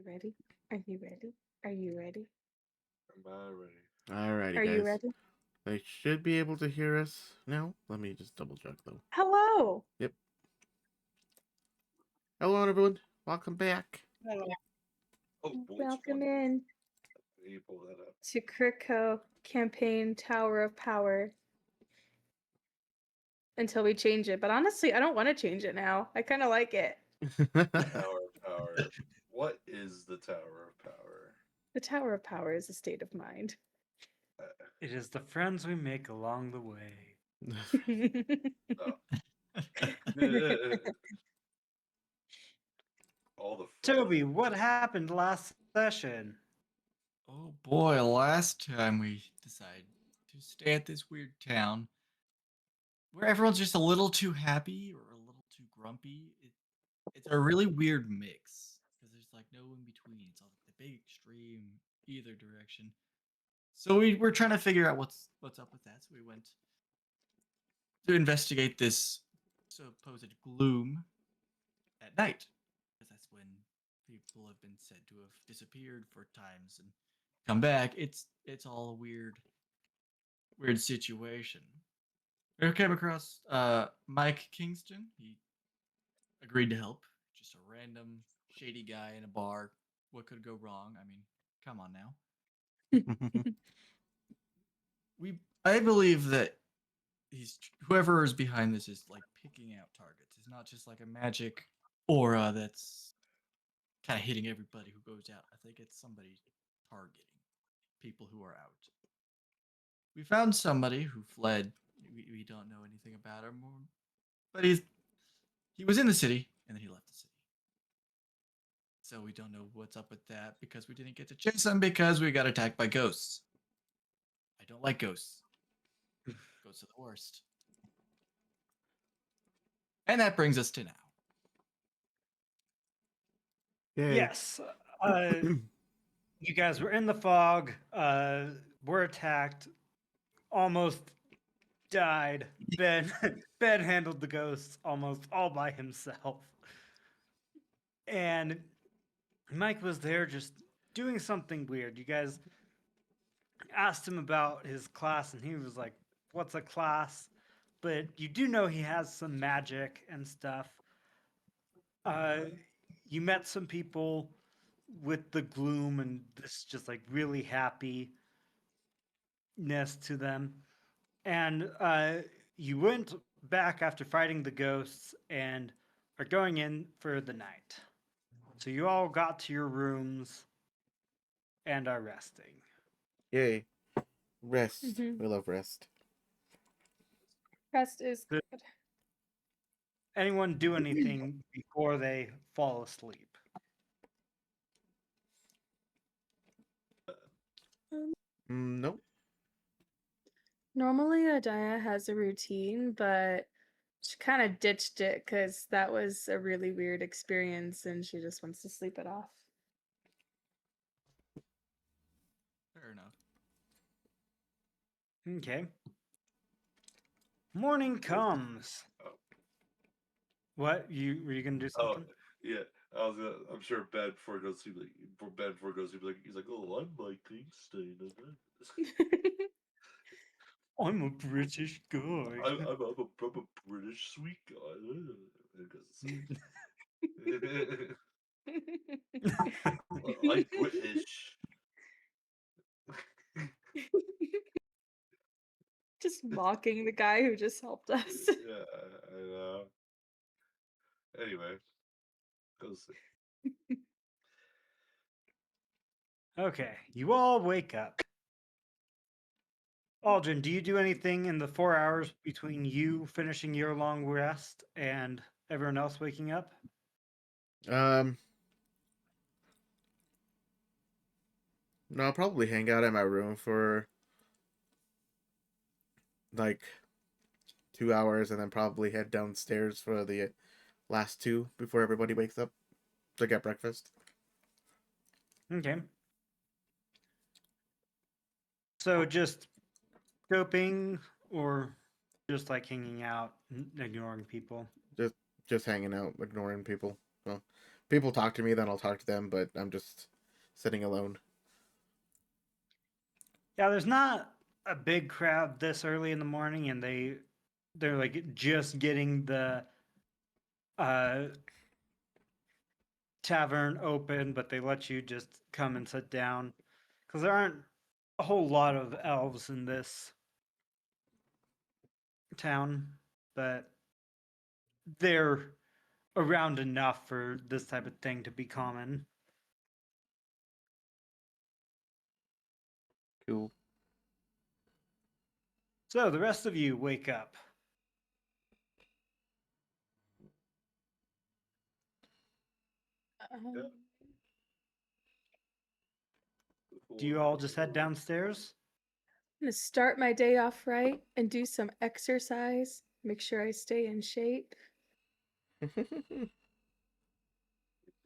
you ready? Are you ready? Are you ready? Am I ready? Alrighty, Are you guys. ready? They should be able to hear us now. Let me just double check though. Hello. Yep. Hello, everyone. Welcome back. Oh, bullets Welcome one. in You pull that up. to Kiriko Campaign Tower of Power until we change it. But honestly, I don't want to change it now. I kind of like it. Tower of Power. What is the Tower of Power? The Tower of Power is a state of mind. Uh, It is the friends we make along the way. oh. All the Toby, what happened last session? Oh boy, last time we decided to stay at this weird town where everyone's just a little too happy or a little too grumpy. It's a really weird mix because there's like no in between. It's all like the big extreme either direction. So we're trying to figure out what's up with that. So we went to investigate this supposed gloom at night because that's when people have been said to have disappeared for times and come back. It's all a weird situation. We came across Mike Kingston. He agreed to help. Just a random shady guy in a bar. What could go wrong? I mean, come on now. I believe that whoever is behind this is like picking out targets. It's not just like a magic aura that's kind of hitting everybody who goes out. I think it's somebody targeting people who are out. We found somebody who fled. We don't know anything about him, but he was in the city and then he left the city. So we don't know what's up with that because we didn't get to chase him because we got attacked by ghosts. I don't like ghosts. Ghosts are the worst. And that brings us to now. Yay. Yes. You guys were in the fog, were attacked, almost died. Ben Ben handled the ghosts almost all by himself. And Mike was there just doing something weird. You guys asked him about his class and he was like, "What's a class?" But you do know he has some magic and stuff. Uh you met some people with the gloom and this just like really happiness to them. And you went back after fighting the ghosts and are going in for the night. So you all got to your rooms and are resting. Yay. Rest. Mhm. We love rest. Rest is Good. good. Anyone do anything before they fall asleep? Nope. Normally, Adaya has a routine, but she kind of ditched it because that was a really weird experience and she just wants to sleep it off. Fair enough. Okay. Morning comes. Oh. What? Were you gonna do Oh, something? yeah. I'm sure Ben before he goes to sleep, before he goes to sleep, he's like, "Oh, I'm Mike Kingston." I'm a British guy. I'm a British sweet guy. And goes to sleep. I'm British. Just mocking the guy who just helped us. Yeah, I know. Anyway, go sleep. Okay, you all wake up. Aldrin, do you do anything in the 4 hours between you finishing your long rest and everyone else waking up? Um. No, I'll probably hang out in my room for like 2 hours and then probably head downstairs for the last two before everybody wakes up to get breakfast. Okay. So just scoping or just like hanging out, ignoring people? Just hanging out, ignoring people. Well, people talk to me, then I'll talk to them, but I'm just sitting alone. Yeah, there's not a big crowd this early in the morning, and they're like just getting the uh tavern open, but they let you just come and sit down because there aren't a whole lot of elves in this town, but they're around enough for this type of thing to be common. Cool. So the rest of you wake up. Um, Do you all just head downstairs? I'm gonna start my day off right and do some exercise. Make sure I stay in shape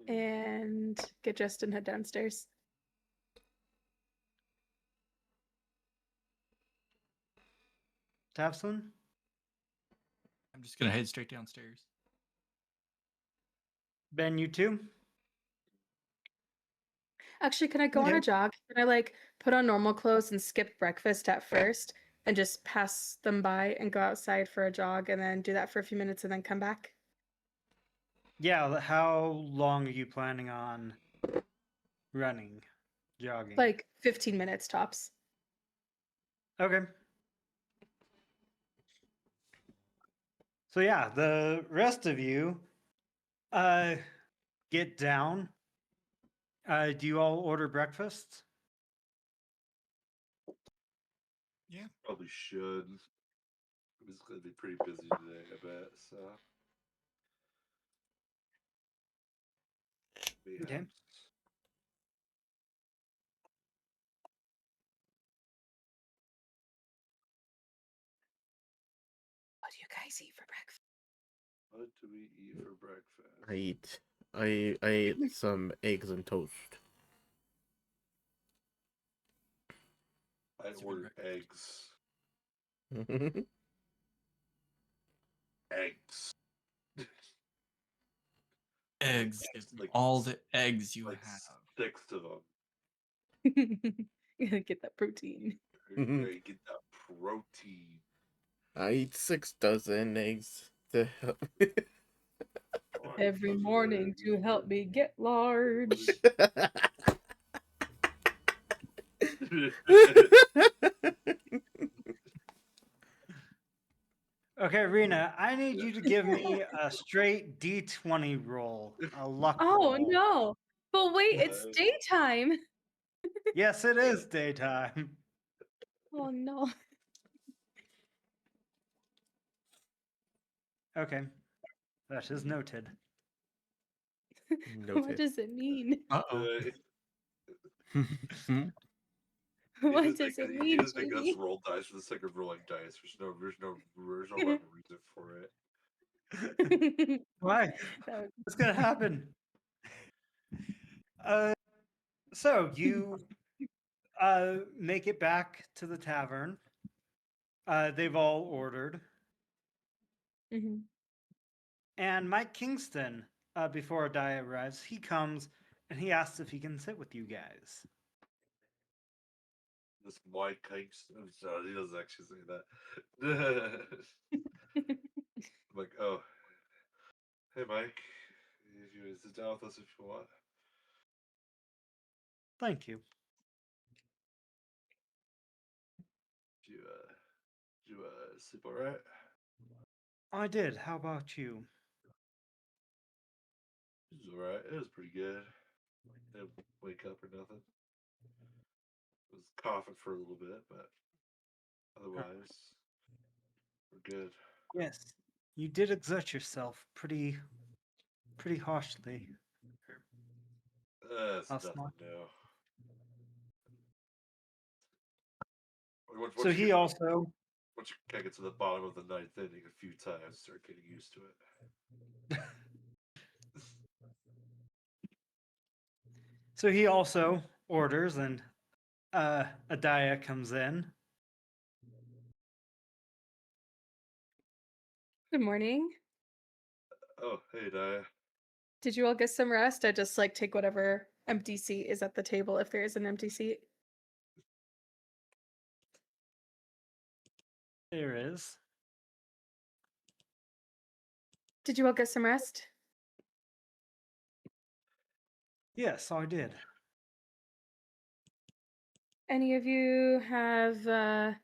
and get dressed and head downstairs. Tavson? I'm just gonna head straight downstairs. Ben, you too? Actually, can I go on Okay. a jog? Can I like put on normal clothes and skip breakfast at first and just pass them by and go outside for a jog and then do that for a few minutes and then come back? Yeah, how long are you planning on running, jogging? Like 15 minutes tops. Okay. So yeah, the rest of you get down. Do you all order breakfast? Probably should. It's gonna be pretty busy today, I bet. So. Okay. Yeah. What do you guys eat for breakfast? What do we eat for breakfast? I ate some eggs and toast. I Super ordered breakfast. eggs. Eggs. Eggs. Give me Like all the eggs you like have. 6 of them. You gotta get that protein. I get that protein. I eat 6 dozen eggs to help. Every morning to help me get large. Okay, Rena, I need you to give me a straight D20 roll, a luck Oh roll. no. But wait, it's daytime. Yes, it is daytime. Oh no. Okay, that is noted. What Noted. does it mean? Uh-oh. He What just does it he mean, just make us Jamie? roll dice for the sake of rolling dice. There's no rhyme or reason for it. Why? That would- What's gonna happen? So you make it back to the tavern. They've all ordered. Mhm. And Mike Kingston, before Adaya arrives, he comes and he asks if he can sit with you guys. This Mike Kingston. I'm sorry, he doesn't actually say that. I'm like, oh, hey Mike, if you want to sit down with us if you want. Thank you. Did you sleep all right? I did. How about you? It was all right. It was pretty good. Didn't wake up or nothing. Was coughing for a little bit, but otherwise, we're good. Yes, you did exert yourself pretty harshly. It's Last nothing night. new. So he also Once you can get to the bottom of the ninth inning a few times, start getting used to it. orders, and Adaya comes in. Good morning. Oh, hey, Dia. Did you all get some rest? I just like take whatever empty seat is at the table if there is an empty seat. There is. Did you all get some rest? Yes, I did. Any of you have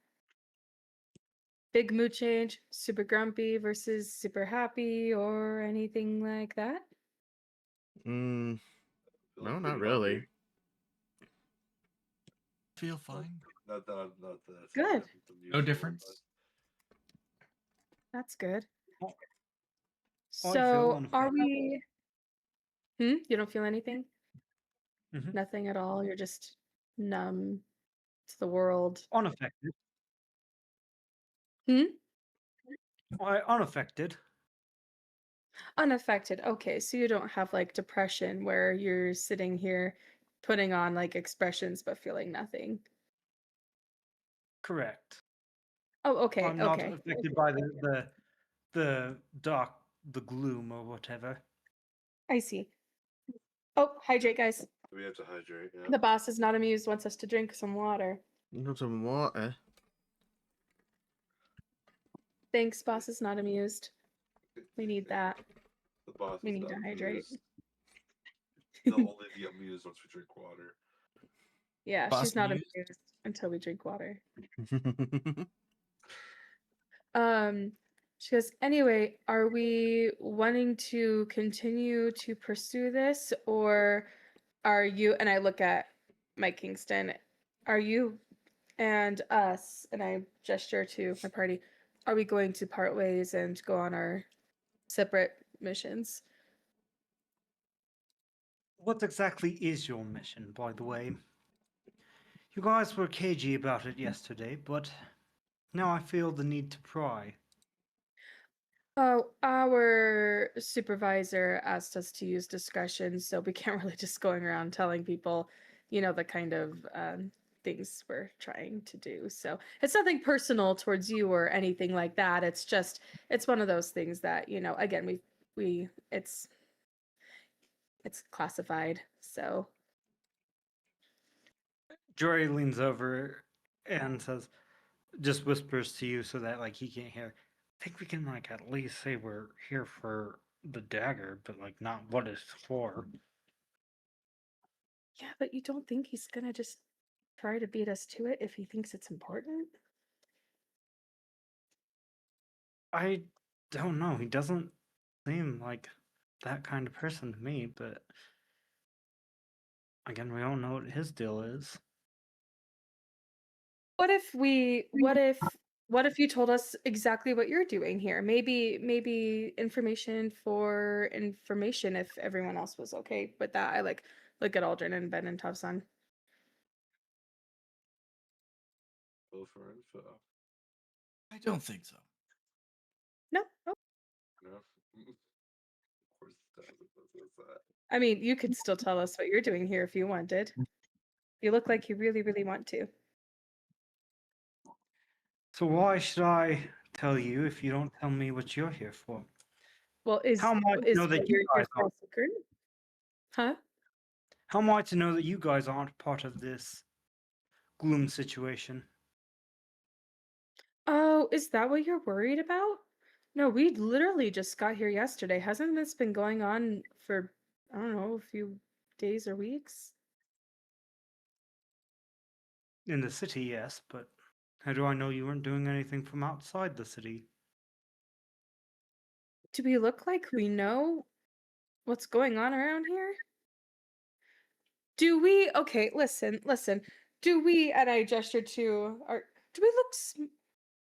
big mood change, super grumpy versus super happy or anything like that? Mm, Feeling no, not pretty really. hungry. Feel fine. Not that I'm not that. Good. No difference. That's good. Oh, I feel So are unaffected. we You don't feel anything? Mhm. Nothing at all. You're just numb to the world. Unaffected. Hmm? Unaffected. Unaffected. Okay, so you don't have like depression where you're sitting here putting on like expressions but feeling nothing. Correct. Oh, okay, I'm not okay. affected by the dark, the gloom or whatever. I see. Oh, hydrate, guys. We have to hydrate. Yeah. The boss is not amused, wants us to drink some water. Got some water. Thanks, boss is not amused. We need that. The boss We is need not to hydrate. amused. They'll only be amused once we drink water. Yeah, Boss she's not amused? amused until we drink water. She goes, anyway, are we wanting to continue to pursue this, or are you, and I look at Mike Kingston, are you and us, and I gesture to my party, are we going to part ways and go on our separate missions? What exactly is your mission, by the way? You guys were cagey about it yesterday, but now I feel the need to pry. Oh, our supervisor asked us to use discretion, so we can't really just going around telling people, the kind of things we're trying to do. So it's nothing personal towards you or anything like that. It's one of those things that, again, it's classified. So Jory leans over and says, just whispers to you so that like he can't hear. I think we can like at least say we're here for the dagger, but like not what it's for. yeah, but you don't think he's gonna just try to beat us to it if he thinks it's important? I don't know. He doesn't seem like that kind of person to me, but again, we don't know what his deal is. What if you told us exactly what you're doing here? Maybe information for information if everyone else was okay with that. I like look at Aldrin and Ben and Tavsan. Go for info. I don't think so. No? Oh. No. Of course it doesn't. What's that? I mean, you could still tell us what you're doing here if you wanted. You look like you really, really want to. So why should I tell you if you don't tell me what you're here for? Well, How am I to know that what you you're here guys for aren't? a secret? Huh? How am I to know that you guys aren't part of this gloom situation? Oh, is that what you're worried about? No, we literally just got here yesterday. Hasn't this been going on for, I don't know, a few days or weeks? In the city, yes, but how do I know you weren't doing anything from outside the city? Do we look like we know what's going on around here? Do we? Okay, listen. Do we, and I gestured to our, do we look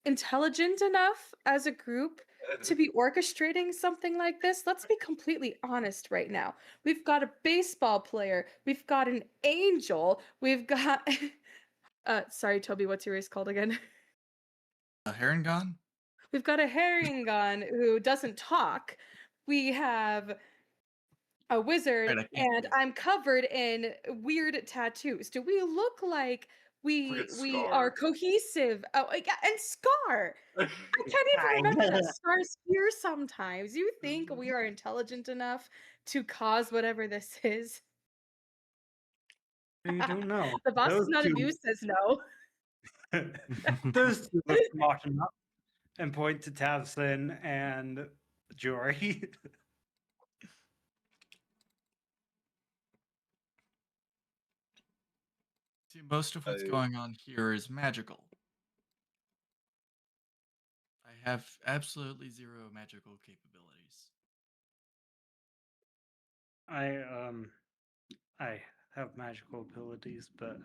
intelligent enough as a group to be orchestrating something like this? Let's be completely honest right now. We've got a baseball player, we've got an angel, we've got sorry, Toby, what's your race called again? A Herringon? We've got a Herringon who doesn't talk. We have a wizard, Right, I can't and do it. I'm covered in weird tattoos. Do we look like we Friggin' are Scar. cohesive. Oh, yeah, and Scar. I can't even remember that Scar's here sometimes. You think we are intelligent enough to cause whatever this is? You don't know. The boss is Those not two, amused, says no. those two look smart enough and point to Tavson and Jory. See, most of what's I- going on here is magical. I have absolutely zero magical capabilities. I have magical abilities, but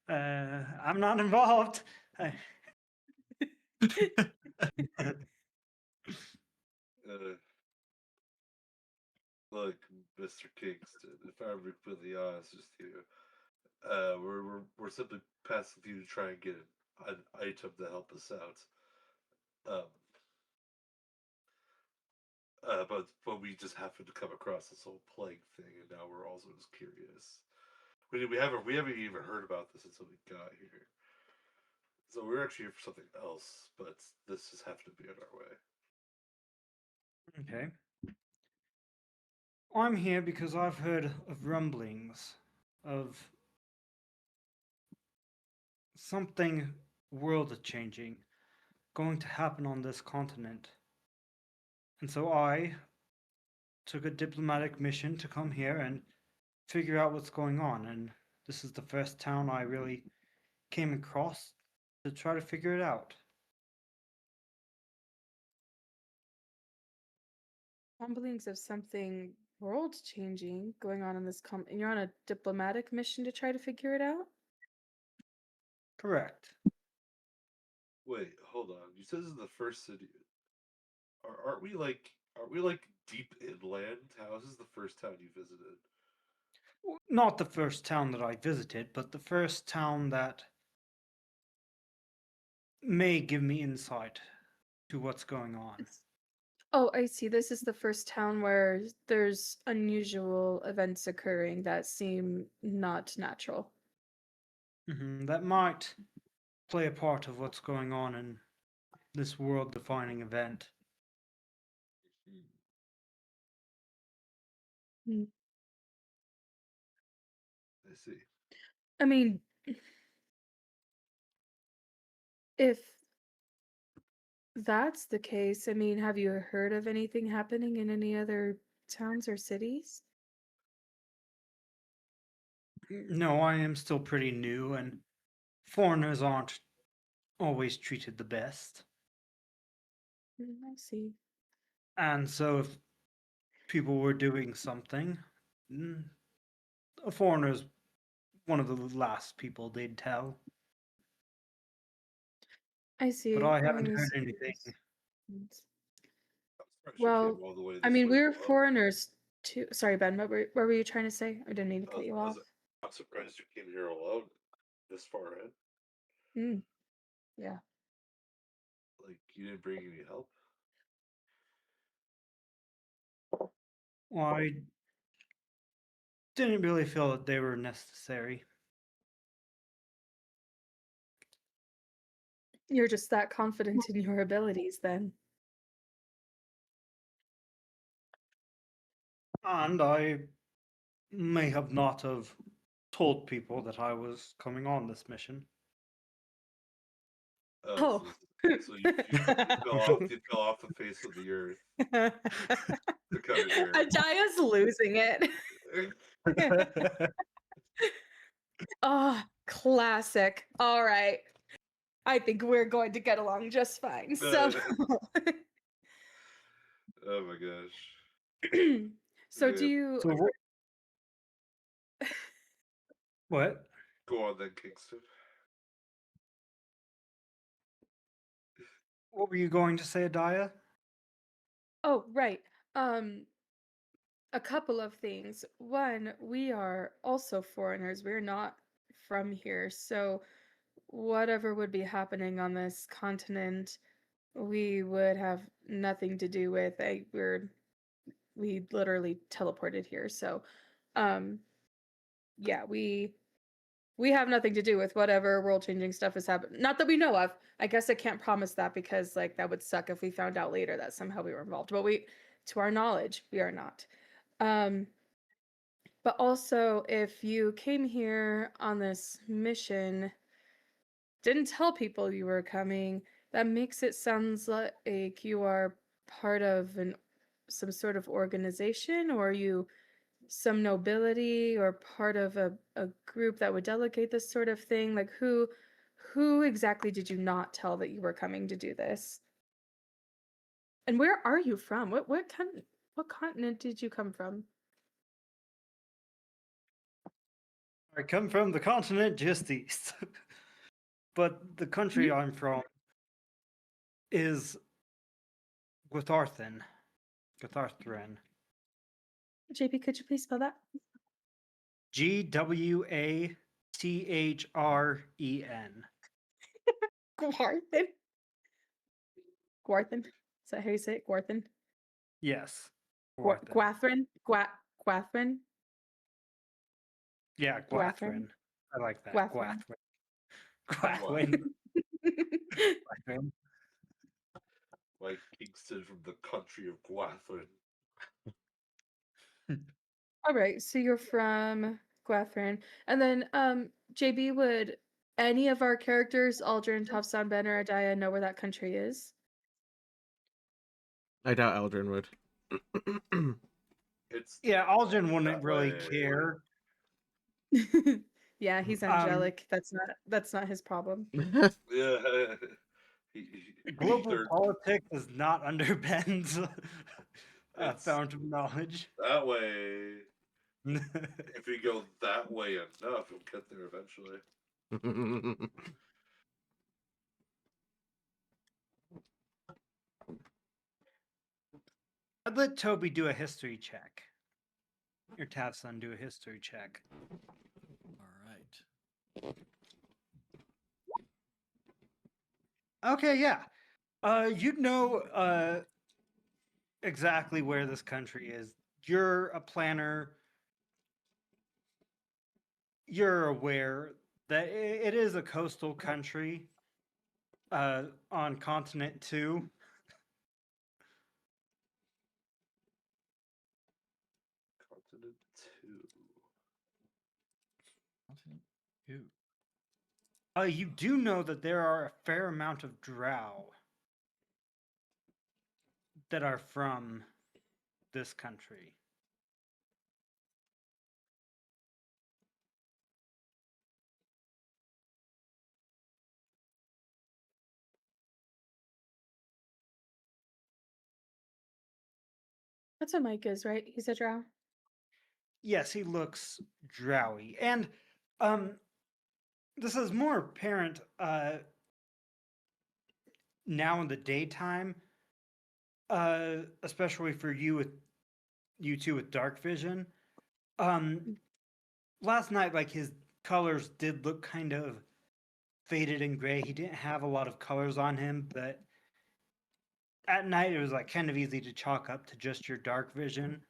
I'm not involved. Look, Mr. Kingston, if I'm completely honest with you, we're simply passing through to try and get an item to help us out. But we just happened to come across this whole plague thing, and now we're also just curious. We haven't even heard about this until we got here. So we're actually here for something else, but this just happened to be on our way. Okay. I'm here because I've heard of rumblings of something world changing going to happen on this continent. And so I took a diplomatic mission to come here and figure out what's going on. And this is the first town I really came across to try to figure it out. Rumblings of something world changing going on in this and you're on a diplomatic mission to try to figure it out? Correct. Wait, hold on. You said this is the first city. Aren't we like deep inland? How is this the first town you visited? Not the first town that I visited, but the first town that may give me insight to what's going on. Oh, I see. This is the first town where there's unusual events occurring that seem not natural. That might play a part of what's going on in this world defining event. I see. I mean, if that's the case, I mean, have you heard of anything happening in any other towns or cities? No, I am still pretty new, and foreigners aren't always treated the best. I see. And so, if people were doing something, a foreigner's one of the last people they'd tell. I see. But I haven't I heard anything. suppose. I'm surprised you Well, came all the way I this mean, way we're alone. foreigners too. Sorry, Ben, what were you trying to say? I didn't mean to cut you off. I'm surprised you came here alone this far in. Mm. Yeah. Like, you didn't bring any help? Well, I didn't really feel that they were necessary. You're just that confident in your abilities then. And I may have not have told people that I was coming on this mission. Oh. So you fell off the face of the earth to come here. Ajaya's losing it. Oh, classic. All right. I think we're going to get along just fine. So Oh my gosh. so Yeah. do you So what? Go on then, Kingston. What were you going to say, Adaya? Oh, right. A couple of things. One, we are also foreigners. We're not from here. So whatever would be happening on this continent, we would have nothing to do with. We literally teleported here. So yeah, we we have nothing to do with whatever world changing stuff is happening. Not that we know of. I guess I can't promise that because like that would suck if we found out later that somehow we were involved. But we, to our knowledge, we are not. Um, but also, if you came here on this mission, didn't tell people you were coming, that makes it sounds like you are part of some sort of organization, or are you some nobility or part of a group that would delegate this sort of thing? Like who exactly did you not tell that you were coming to do this? And where are you from? What continent did you come from? I come from the continent just east. But the country I'm from is Gutharthen. Gutharthren. JP, could you please spell that? Gwathren. Gwarthen. Gwarthen. Is that how you say it? Gwarthen? Yes. Gwathrin? Gwathrin? Yeah, Gwathrin. Gwathrin. I like that. Gwathrin. Gwathrin. Gwathrin. Like Kingston from the country of Gwathrin. All right, so you're from Gwathrin. And then JB, would any of our characters, Aldrin, Tofsan, Ben, or Adaya, know where that country is? I doubt Eldrin would. It's Yeah, Aldrin wouldn't that really way. care. Yeah, he's angelic. That's not his problem. Yeah. Global third- politics is not under Ben's It's- fount of knowledge. that way. If we go that way enough, we'll get there eventually. I'd let Toby do a history check. Your Tavson do a history check. All right. Okay, yeah. You'd know exactly where this country is. You're a planner. You're aware that it is a coastal country on continent 2. Continent 2. Continent 2. You do know that there are a fair amount of drow that are from this country. That's what Mike is, right? He's a drow. Yes, he looks drowy. And this is more apparent now in the daytime, especially for you two with dark vision. Last night, like, his colors did look kind of faded and gray. He didn't have a lot of colors on him, but at night it was like kind of easy to chalk up to just your dark vision.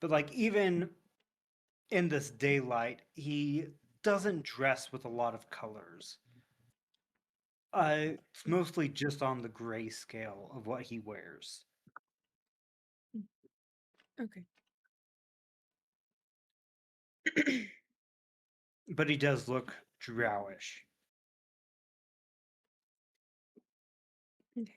But like even in this daylight, he doesn't dress with a lot of colors. It's mostly just on the gray scale of what he wears. Okay. But he does look drowish. Okay.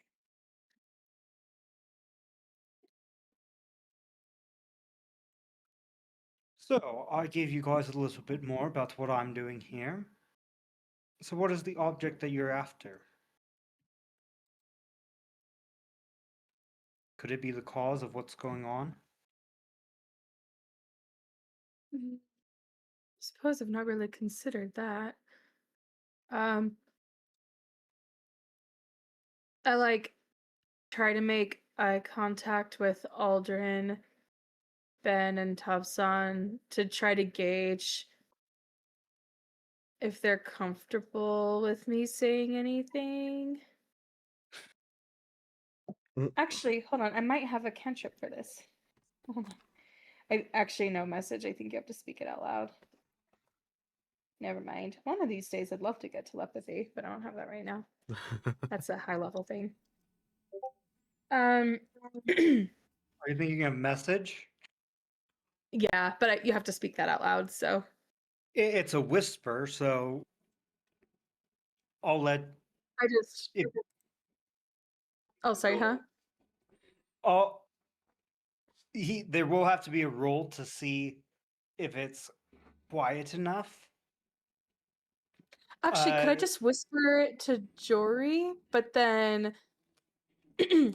So I gave you guys a little bit more about what I'm doing here. So what is the object that you're after? Could it be the cause of what's going on? Suppose I've not really considered that. I like try to make eye contact with Aldrin, Ben, and Tavsan to try to gauge if they're comfortable with me saying anything. Actually, hold on. I might have a cantrip for this. Hold on. I actually no message. I think you have to speak it out loud. Never mind. One of these days I'd love to get telepathy, but I don't have that right now. That's a high level thing. Are you thinking of message? Yeah, but you have to speak that out loud, so It's a whisper, so I'll let. I just If, Oh, sorry, huh? I'll, there will have to be a roll to see if it's quiet enough. Actually, could I just whisper it to Jory, but then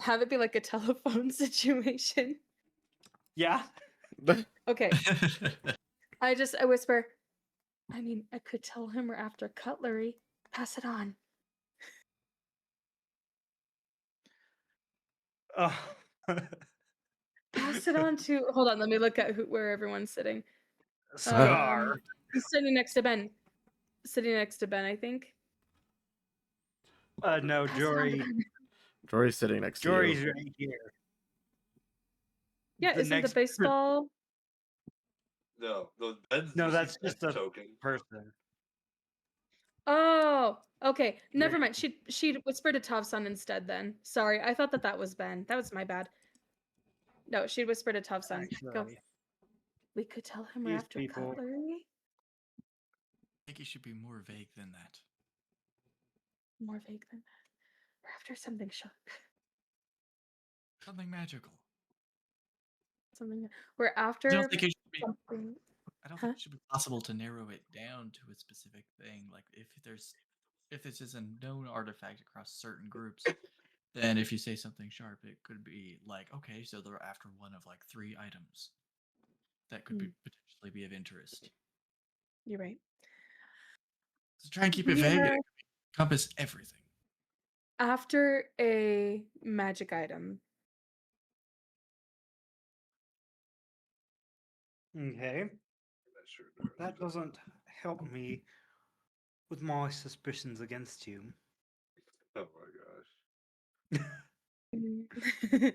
have it be like a telephone situation? Yeah. Okay. I whisper, I mean, I could tell him we're after cutlery. Pass it on. Oh. Pass it on to hold on, let me look at where everyone's sitting. Scar. He's sitting next to Ben. Sitting next to Ben, I think. No, Pass it on to Jory. Ben. Jory's sitting next to Jory's you. right here. Yeah, The isn't the next baseball No, Ben's No, just that's Ben's just a token. person. Oh, okay. Never mind. She whispered to Tovson instead then. Sorry, I thought that was Ben. That was my bad. No, she whispered to Tovson. Go. Actually, We could tell him we're these after people- cutlery. I think you should be more vague than that. More vague than that. We're after something sharp. Something magical. Something. We're I after don't think it should be. something. I don't Huh? think it should be possible to narrow it down to a specific thing. Like if this is a known artifact across certain groups, then if you say something sharp, it could be like, okay, so they're after one of like 3 items that could be potentially be of interest. You're right. So try and keep it We vague are and encompass everything. after a magic item. Okay. Sure does. That doesn't help me with my suspicions against you. Oh my gosh.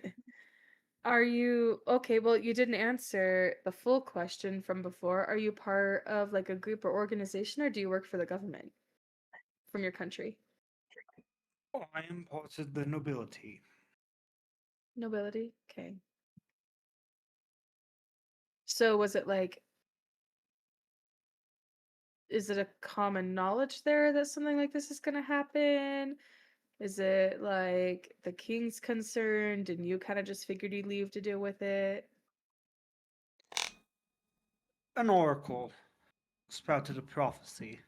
Are you okay? Well, you didn't answer the full question from before. Are you part of like a group or organization, or do you work for the government from your country? I am part of the nobility. Nobility? Okay. So was it like, is it a common knowledge there that something like this is going to happen? Is it like the king's concerned and you kind of just figured you'd leave to deal with it? An oracle sprouted a prophecy.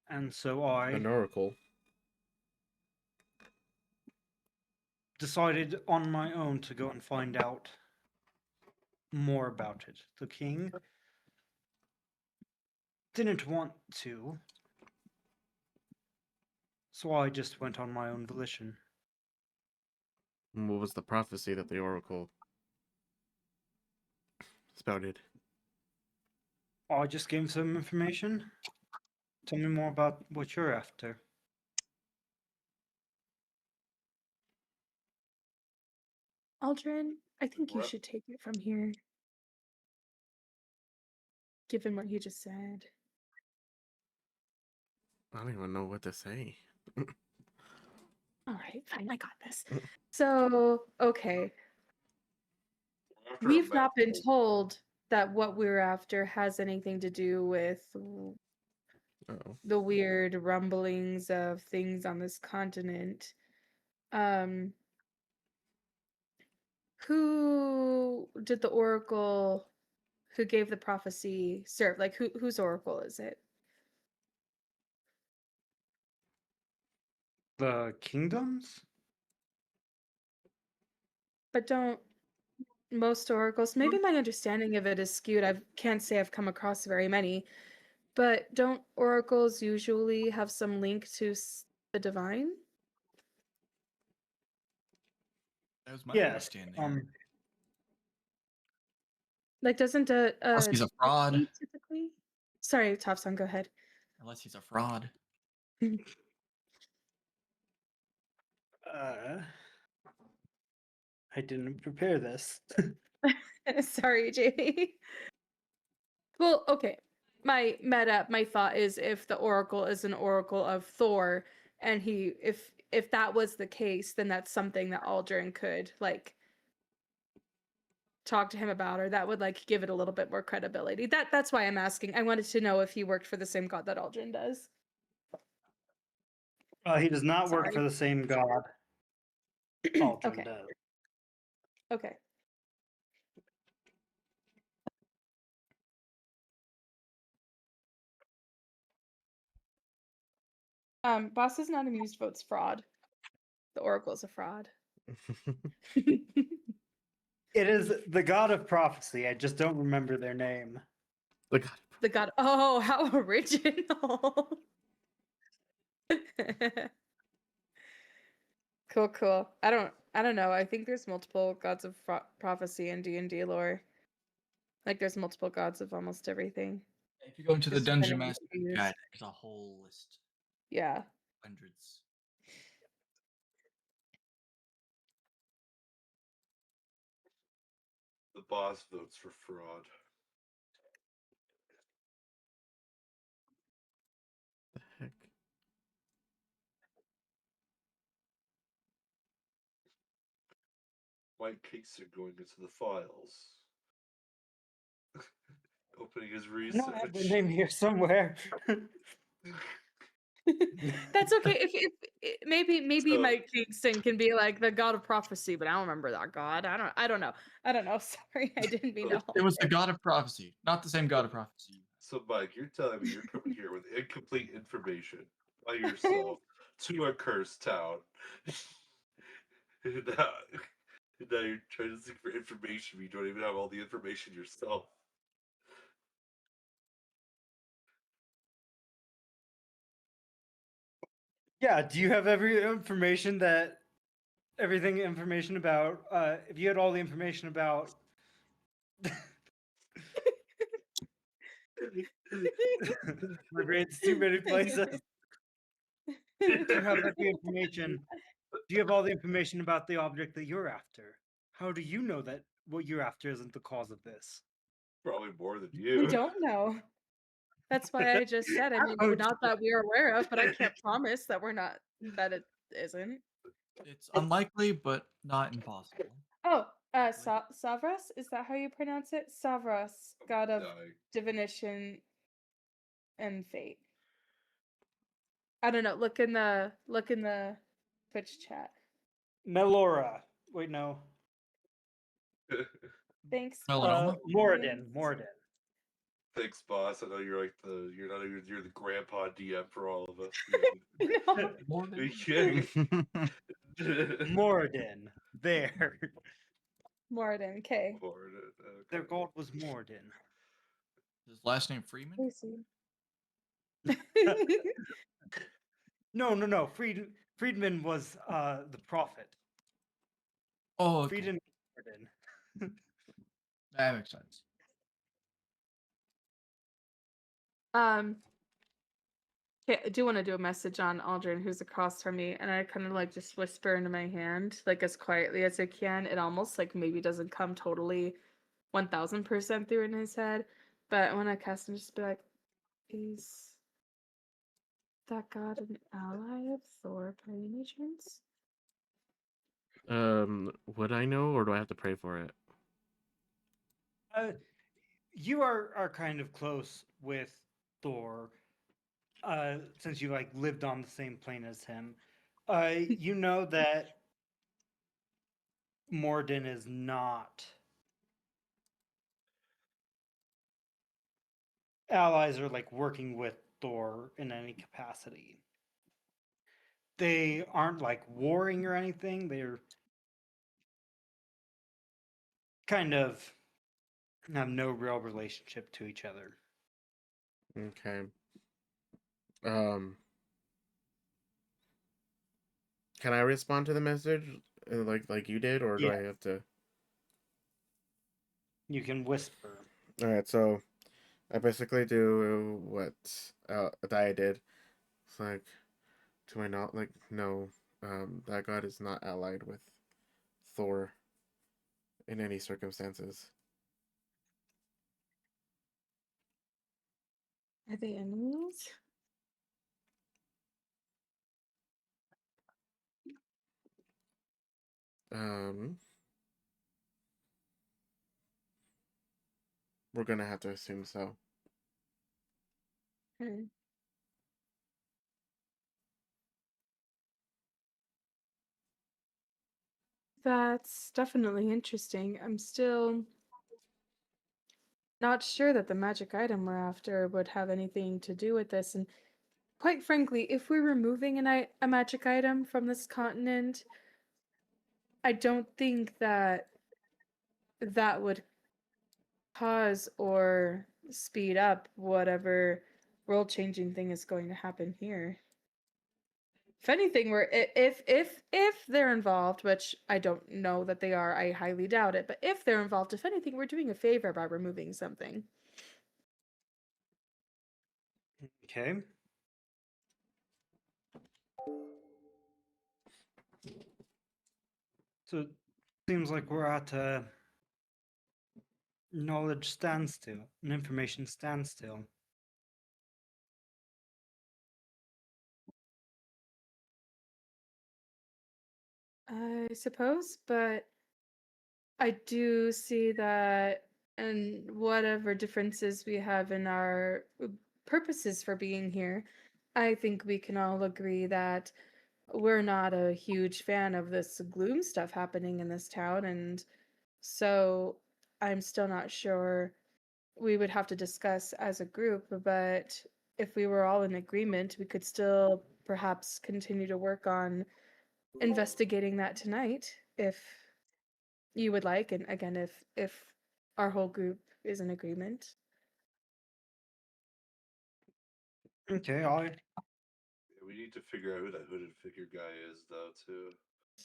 And so I An oracle. decided on my own to go and find out more about it. The king didn't want to, so I just went on my own volition. And what was the prophecy that the oracle spouted? I just gave some information. Tell me more about what you're after. Aldrin, I think you What? should take it from here. Given what you just said. I don't even know what to say. All right, fine, I got this. So, okay. After a We've not been magical- told that what we're after has anything to do with Oh. the weird rumblings of things on this continent. Who did the oracle, who gave the prophecy serve? Like whose oracle is it? The kingdoms? But don't most oracles, maybe my understanding of it is skewed. I can't say I've come across very many, but don't oracles usually have some link to the divine? That was my Yes. understanding. Like doesn't Unless he's a fraud. king typically? Sorry, Topson, go ahead. Unless he's a fraud. I didn't prepare this. Sorry, Jamie. Well, okay. my thought is if the oracle is an oracle of Thor, and if that was the case, then that's something that Aldrin could like talk to him about, or that would like give it a little bit more credibility. That's why I'm asking. I wanted to know if he worked for the same god that Aldrin does. He does not work Sorry. for the same god Aldrin Okay. does. Okay. Boss is not amused votes fraud. The oracle is a fraud. It is the god of prophecy. I just don't remember their name. The god. The god. Oh, how original. Cool. I don't know. I think there's multiple gods of prophecy in D&D lore. Like there's multiple gods of almost everything. If you go into the Just Dungeon depending on what Master you use. Guide, there's a whole list, Yeah. hundreds. The boss votes for fraud. The heck? Mike Caser going into the files. Opening his I don't have their research. name here somewhere. That's okay. If maybe So- Mike Kingston can be like the god of prophecy, but I don't remember that god. I don't know. Sorry, I didn't mean to. It was the god of prophecy, not the same god of prophecy. So, Mike, you're telling me you're coming here with incomplete information by yourself to a cursed town. and now you're trying to seek for information, but you don't even have all the information yourself. Yeah, do you have everything information about if you had all the information about my brain's too many places. Do you have every information? Do you have all the information about the object that you're after? How do you know that what you're after isn't the cause of this? Probably more than We you. don't know. That's why I just said. I mean, Ouch. not that we are aware of, but I can't promise that we're not. That it isn't. It's unlikely, but not impossible. Oh, Savras, is that how you pronounce it? Savras, god of Die. divination and fate. I don't know. Look in the Twitch chat. Melora. Wait, no. Thanks. Melanoma? Moradin. Thanks, boss. I know you're like you're the grandpa DM for all of us. No. More Are you than kidding? Moradin. There. Morden. Okay. Their god was Moradin. his last name Freeman? Lucy. No. Friedman was the prophet. Oh, okay. Friedman Moradin. That makes sense. Okay, I do want to do a message on Aldrin, who's across from me, and I kind of like just whisper into my hand, like as quietly as I can. It almost like maybe doesn't come totally 1000% through in his head, but when I cast him, just be like, is that god an ally of Thor by any chance? Would I know, or do I have to pray for it? You are kind of close with Thor, since you like lived on the same plane as him. You know that Morden is not allies or like working with Thor in any capacity. They aren't like warring or anything. They're kind of have no real relationship to each other. Okay. Can I respond to the message like you did, or do I Yeah. have to? You can whisper. All right, so I basically do what Daya did. It's like, do I not like no? That god is not allied with Thor in any circumstances. Are they enemies? Um, we're gonna have to assume so. Hmm. That's definitely interesting. I'm still not sure that the magic item we're after would have anything to do with this. And quite frankly, if we're removing a magic item from this continent, I don't think that that would cause or speed up whatever world changing thing is going to happen here. If anything, if they're involved, which I don't know that they are, I highly doubt it, but if they're involved, if anything, we're doing a favor by removing something. Okay. So it seems like we're at a knowledge standstill, an information standstill. I suppose, but I do see that, and whatever differences we have in our purposes for being here, I think we can all agree that we're not a huge fan of this gloom stuff happening in this town, and so I'm still not sure. We would have to discuss as a group, but if we were all in agreement, we could still perhaps continue to work on investigating that tonight if you would like, and again, if our whole group is in agreement. Okay, Yeah, we need to figure out who that hooded figure guy is, though. Too.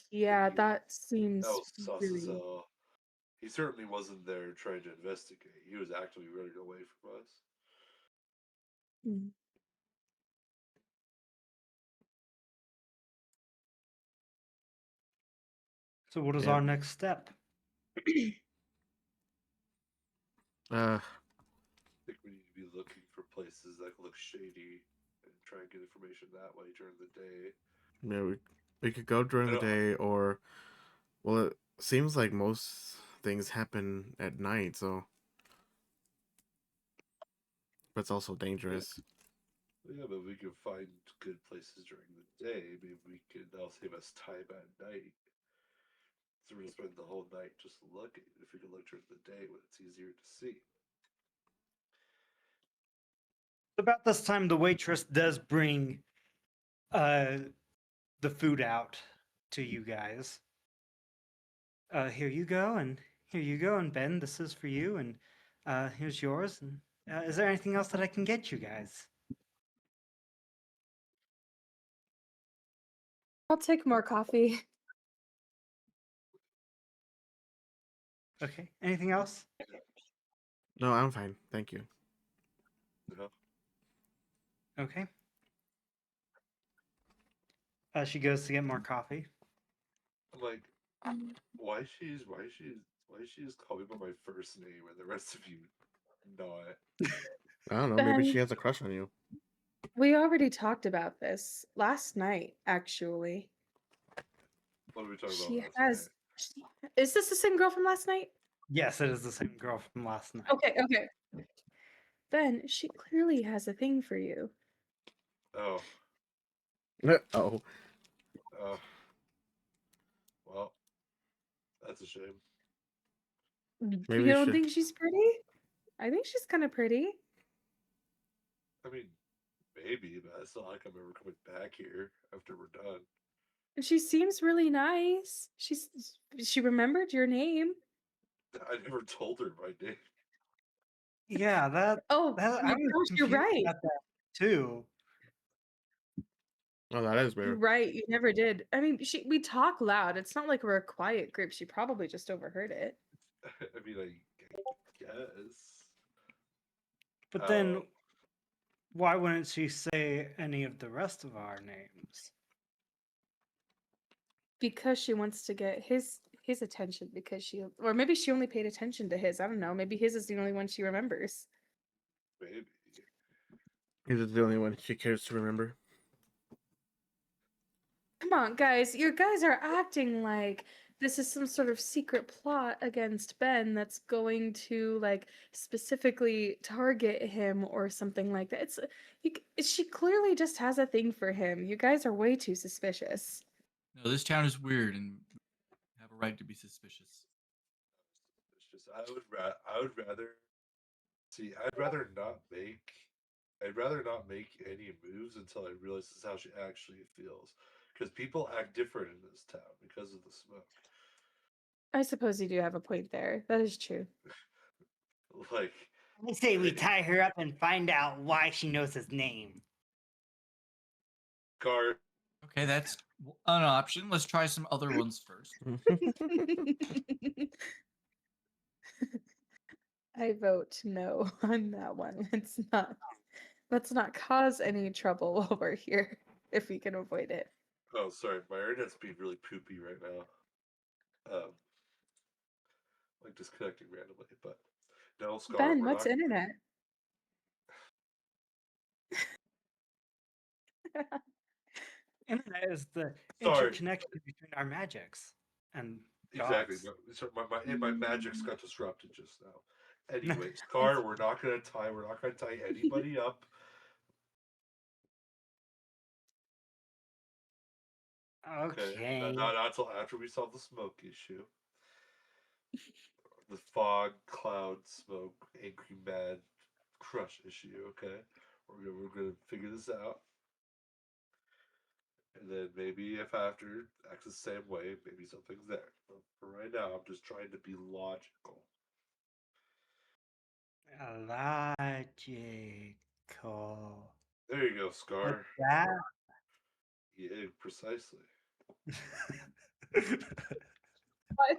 Yeah, he- that That seems was sus as really. hell. He certainly wasn't there trying to investigate. He was actively running away from us. Mm. so what is Yeah. our next step? Uh, I think we need to be looking for places that look shady and try and get information that way during the day. yeah, we could go during the I don't- day, or well, it seems like most things happen at night, so but it's also dangerous. Yeah, but we could find good places during the day. Maybe we could. That'll save us time at night. So we're gonna spend the whole night just looking. If we can look during the day when it's easier to see. About this time, the waitress does bring the food out to you guys. Here you go, and here you go, and Ben, this is for you, and here's yours. And is there anything else that I can get you guys? I'll take more coffee. Okay. Anything else? No, I'm fine, thank you. You know? Okay. She goes to get more coffee. I'm like, why she just call me by my first name and the rest of you not? I don't know. Maybe she Ben, has a crush on you. we already talked about this last night, actually. What are we talking She about last has. night? Is this the same girl from last night? Yes, it is the same girl from last night. Okay, okay. Ben, she clearly has a thing for you. Oh, Oh, uh, well, that's a shame. maybe You don't she. think she's pretty? I think she's kind of pretty. I mean, maybe, but it's not like I'm ever coming back here after we're done. And she seems really nice. She remembered your name. I never told her my name. Yeah, that Oh that my I was gosh, you're confused right. about that too. Oh, that is You're weird. right. You never did. I mean, we talk loud. It's not like we're a quiet group. She probably just overheard it. I mean, I guess. But Oh, then why wouldn't she say any of the rest of our names? Because she wants to get his attention because or maybe she only paid attention to his. I don't know. Maybe his is the only one she remembers. maybe. This is the only one she cares to remember. Come on, guys. You guys are acting like this is some sort of secret plot against Ben that's going to like specifically target him or something like that. She clearly just has a thing for him. You guys are way too suspicious. No, this town is weird and we have a right to be suspicious. It's just I would rather see. I'd rather not make any moves until I realize this is how she actually feels. Because people act different in this town because of the smoke. I suppose you do have a point there. That is true. Like, I say we tie her up and find out why she knows his name. guard. Okay, that's an option. Let's try some other ones first. I vote no on that one. Let's not cause any trouble while we're here if we can avoid it. Oh, sorry, my internet's being really poopy right now. Like disconnecting randomly, but no, Scar. Ben, we're what's not. internet? Internet is the Sorry. interconnection between our magics and Exactly. gods. My magics got disrupted just now. Anyway, Scar, we're not gonna tie anybody up. Okay. Not until after we solve the smoke issue. The fog, cloud, smoke, angry, mad, crush issue. Okay, we're gonna figure this out, and then maybe if after acts the same way, maybe something's there. But for right now, I'm just trying to be logical. Logical. There you go, What's Scar. that? Yeah, precisely. What?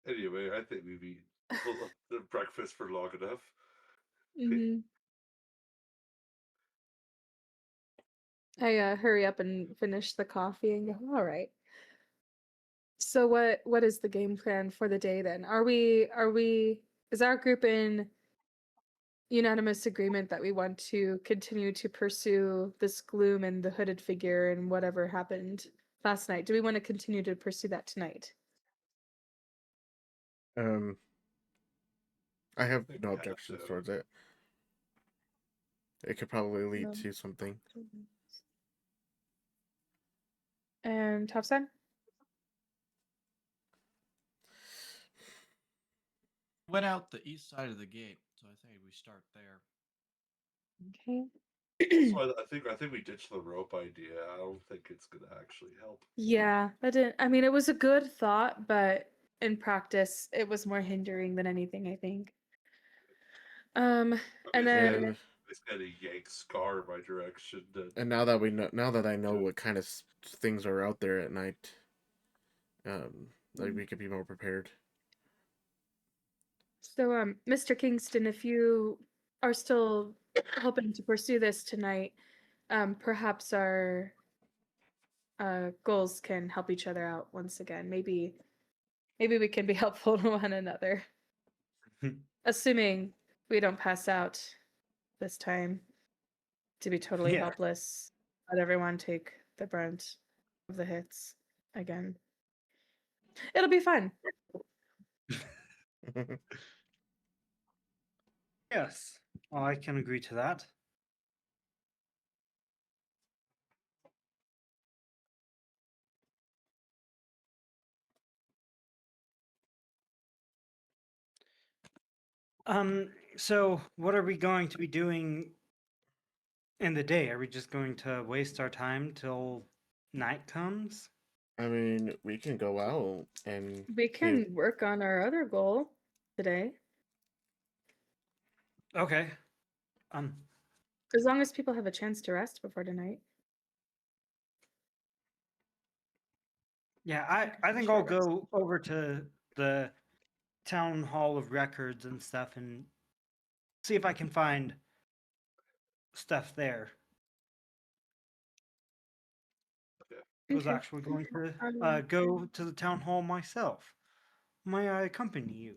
Anyway, I think we've eaten the breakfast for long enough. Hmm. I hurry up and finish the coffee and go, all right. So what is the game plan for the day then? Is our group in unanimous agreement that we want to continue to pursue this gloom and the hooded figure and whatever happened last night? Do we want to continue to pursue that tonight? I have think no we have objections to. towards it. It could probably lead No. to something. And Topson? Went out the east side of the gate, so I think we start there. Okay. So I think we ditched the rope idea. I don't think it's gonna actually help. Yeah, that didn't. I mean, it was a good thought, but in practice, it was more hindering than anything, I think. And then And It's gonna yank Scar in my direction. and now that now that I know what kind of things are out there at night, like we could be more prepared. so, Mr. Kingston, if you are still hoping to pursue this tonight, perhaps our goals can help each other out once again. Maybe we can be helpful to one another. Assuming we don't pass out this time to be totally Yeah. helpless. Let everyone take the brunt of the hits again. It'll be fun. Yes. Well, I can agree to that. So what are we going to be doing in the day? Are we just going to waste our time till night comes? I mean, we can go out and We can work on our other goal today. Okay. As long as people have a chance to rest before tonight. Yeah, I think I'll go over to the town hall of records and stuff and see if I can find stuff there. I was Okay. actually going to go to the town hall myself. May I accompany you?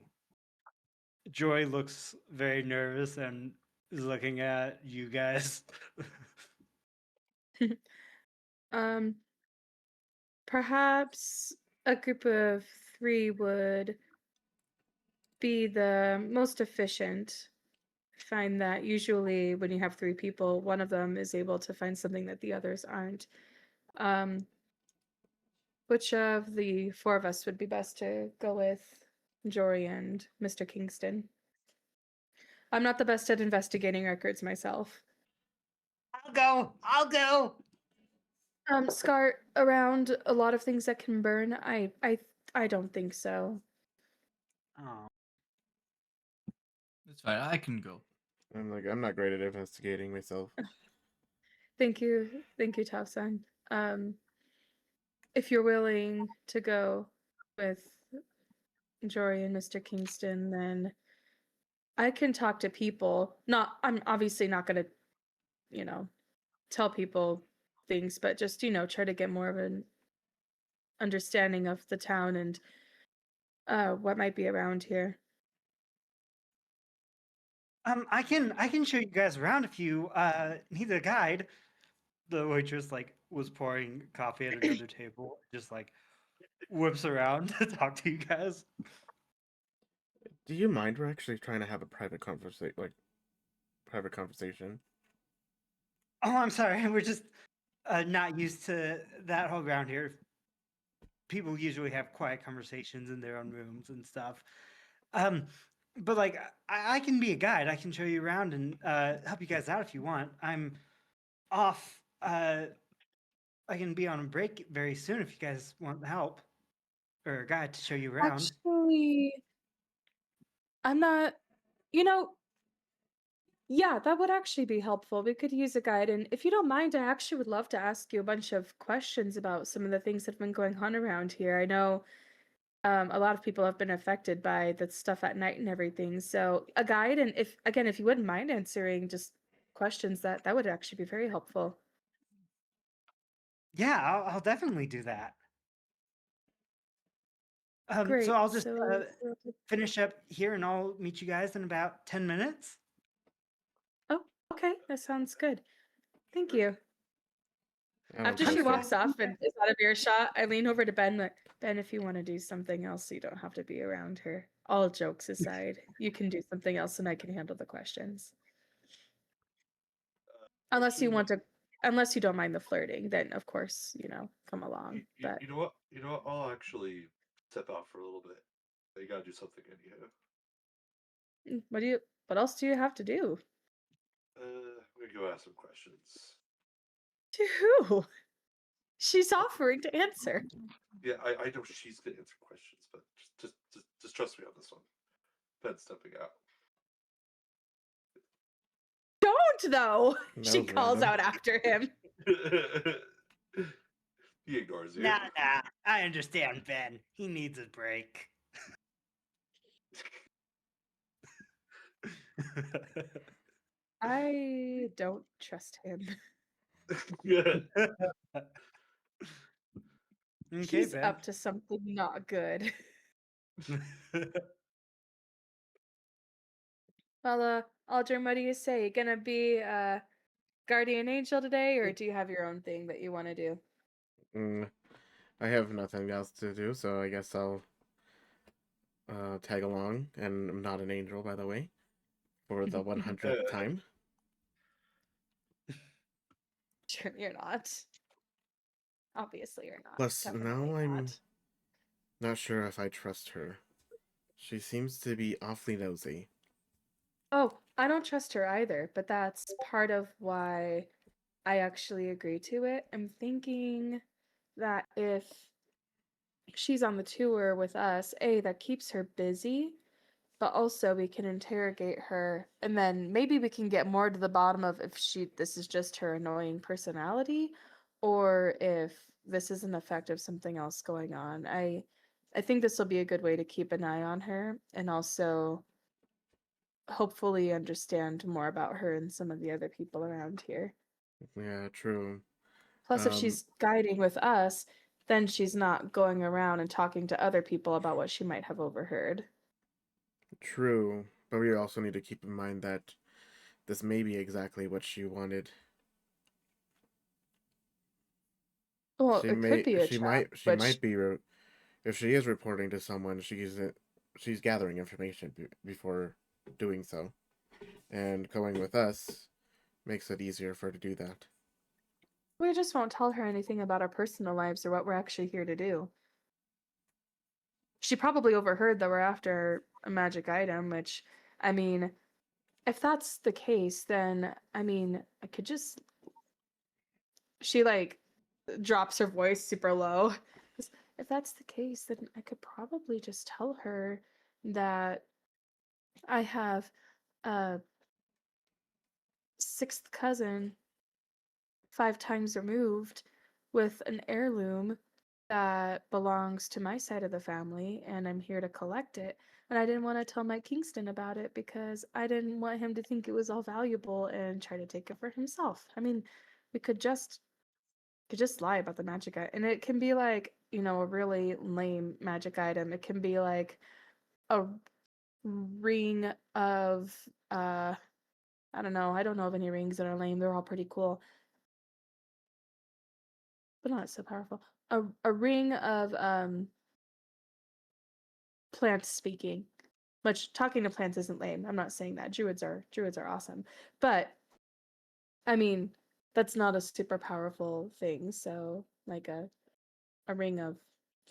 Joy looks very nervous and is looking at you guys. Um, perhaps a group of 3 would be the most efficient. Find that usually when you have 3 people, one of them is able to find something that the others aren't. Um, which of the 4 of us would be best to go with Jory and Mr. Kingston? I'm not the best at investigating records myself. I'll go. Scar, around a lot of things that can burn, I don't think so. Oh. That's fine. I can go. I'm not great at investigating myself. Thank you, Tao-san. If you're willing to go with Jory and Mr. Kingston, then I can talk to people. I'm obviously not gonna, tell people things, but just, try to get more of an understanding of the town and what might be around here. I can show you guys around if you need a guide. The waitress was pouring coffee at another table, just whips around to talk to you guys. Do you mind? We're actually trying to have a private conversation. Oh, I'm sorry. We're just not used to that whole ground here. People usually have quiet conversations in their own rooms and stuff. But I can be a guide. I can show you around and help you guys out if you want. I'm off. I can be on a break very soon if you guys want help or a guide to show you around. Actually, I'm not, you know, yeah, that would actually be helpful. We could use a guide. And if you don't mind, I actually would love to ask you a bunch of questions about some of the things that have been going on around here. I know a lot of people have been affected by the stuff at night and everything. So a guide, and if you wouldn't mind answering just questions, that would actually be very helpful. Yeah, I'll definitely do that. Great. So I'll just So finish up here and I'll meet you guys in about 10 minutes. oh, okay, that sounds good. Thank you. After Okay, she so- walks off and is out of earshot, I lean over to Ben. Like, Ben, if you want to do something else, so you don't have to be around her. All jokes aside, you can do something else, and I can handle the questions. Unless you want to, unless you don't mind the flirting, then of course, come along. But You know what? You know what? I'll actually step out for a little bit. You gotta do something anyhow. what else do you have to do? I'm gonna go ask some questions. To who? She's offering to answer. Yeah, I know she's gonna answer questions, but just trust me on this one. Ben's stepping out. Don't though. That She was calls random. out after him. He ignores you. Nah, I understand Ben. He needs a break. I don't trust him. Yeah. Okay, He's Ben. up to something not good. Well, Aldrin, what do you say? You gonna be guardian angel today, or do you have your own thing that you want to do? I have nothing else to do, so I guess I'll tag along. And I'm not an angel, by the way, for the 100th time. You're not. Obviously, you're not. Plus, Definitely now I'm not. not sure if I trust her. She seems to be awfully nosy. Oh, I don't trust her either, but that's part of why I actually agree to it. I'm thinking that if she's on the tour with us, that keeps her busy, but also we can interrogate her and then maybe we can get more to the bottom of if this is just her annoying personality or if this is an effect of something else going on. I think this will be a good way to keep an eye on her and also hopefully understand more about her and some of the other people around here. Yeah, true. Plus, if Um, she's guiding with us, then she's not going around and talking to other people about what she might have overheard. True. But we also need to keep in mind that this may be exactly what she wanted. Well, She it may, could be a trap, she which might be. If she is reporting to someone, she's gathering information before doing so, and going with us makes it easier for her to do that. we just won't tell her anything about our personal lives or what we're actually here to do. She probably overheard that we're after a magic item, which, I mean, if that's the case, then, I mean, I could just. She, like, drops her voice super low. If that's the case, then I could probably just tell her that I have a sixth cousin 5 times removed with an heirloom that belongs to my side of the family, and I'm here to collect it. And I didn't want to tell Mike Kingston about it because I didn't want him to think it was all valuable and try to take it for himself. I mean, we could just lie about the magic item, and it can be like, a really lame magic item. It can be like a ring of I don't know. I don't know of any rings that are lame. They're all pretty cool, but not so powerful. A ring of plants speaking. Which talking to plants isn't lame. I'm not saying that. Druids are awesome. But I mean, that's not a super powerful thing. So like a ring of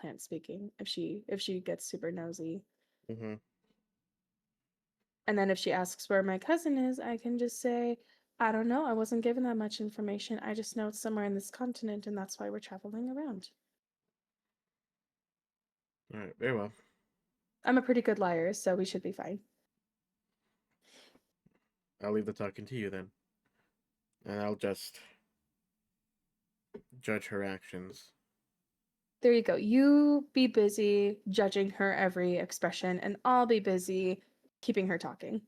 plant speaking if she gets super nosy. Mm-hmm. And then if she asks where my cousin is, I can just say, I don't know. I wasn't given that much information. I just know it's somewhere in this continent, and that's why we're traveling around. All right, very well. I'm a pretty good liar, so we should be fine. I'll leave the talking to you then, and I'll just judge her actions. There you go. You be busy judging her every expression, and I'll be busy keeping her talking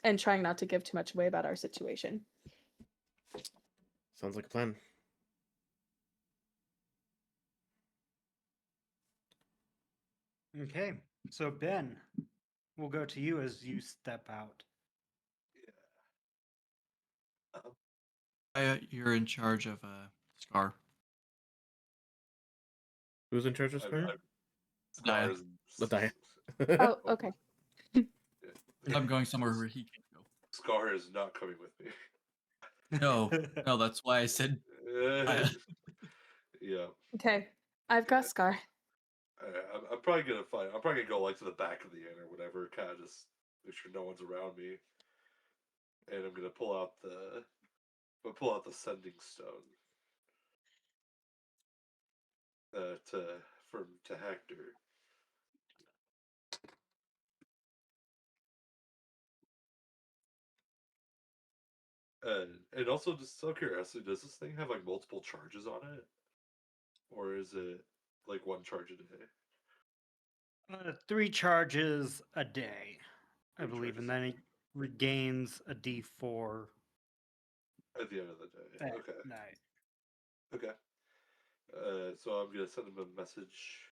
and trying not to give too much away about our situation. Sounds like a plan. Okay, so Ben, we'll go to you as you step out. You're in charge of Scar. Who's in charge of I, Scar? I, Scars. Ladaya. Oh, okay. I'm going somewhere where he can go. Scar is not coming with me. No, no, that's why I said. Yeah. Okay. I've got Scar. I'm probably gonna find. I'm probably gonna go like to the back of the inn or whatever, kind of just make sure no one's around me, and I'm gonna pull out the sending stone. To Hector. And also, just so curiosity, does this thing have like multiple charges on it, or is it like one charge a day? 3 charges a day, I 3 believe, and charges a then he regains a D4 at the end of the day. at Okay. night. Okay. So I'm gonna send him a message.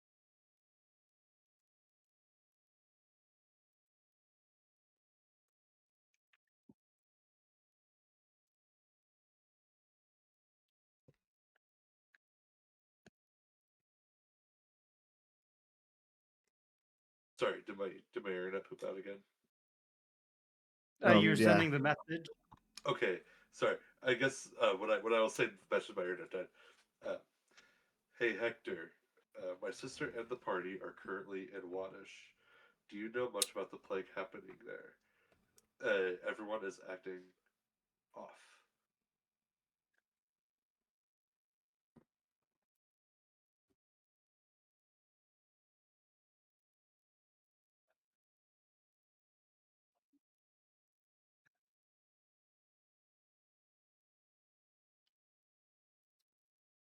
Sorry, did my internet poop out again? You're Yeah. sending the message. Okay, sorry. I guess when I was saying the message, my internet died. Uh, hey Hector, my sister and the party are currently in Wadish. Do you know much about the plague happening there? Everyone is acting off.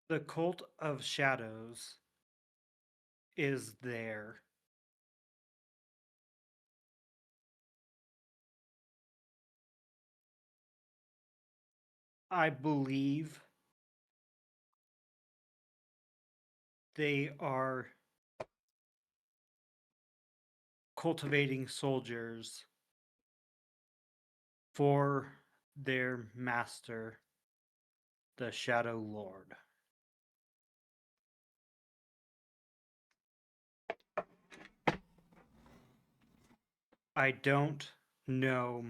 The Cult of Shadows is there. I believe they are cultivating soldiers for their master, the Shadow Lord. I don't know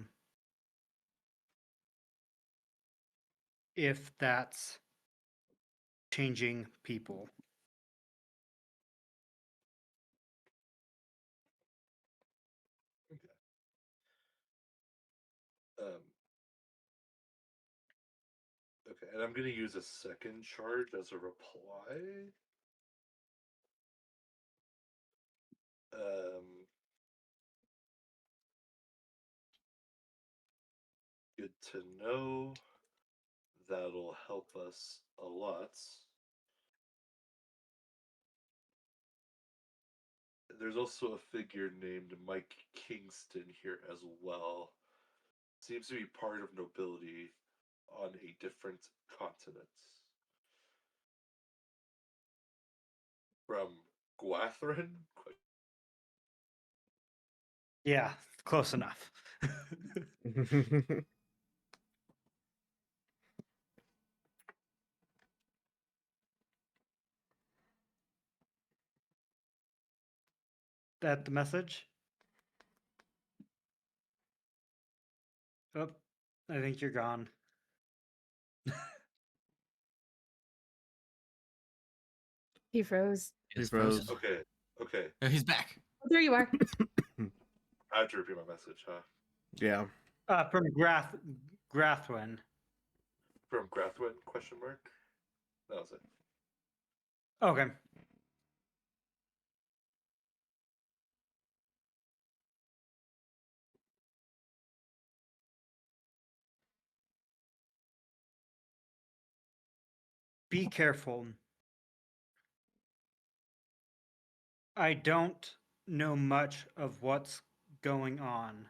if that's changing people. Okay. Um, okay, and I'm gonna use a second charge as a reply. Good to know. That'll help us a lot. There's also a figure named Mike Kingston here as well. Seems to be part of nobility on a different continent. From Gwathrin? Yeah, close enough. That the message? Oh, I think you're gone. He froze. He It's froze. frozen. Okay, okay. Oh, he's back. Oh, there you are. I have to repeat my message, huh? Yeah. From Grathwin. From Grathwin? Question mark. That was it. Okay. Be careful. I don't know much of what's going on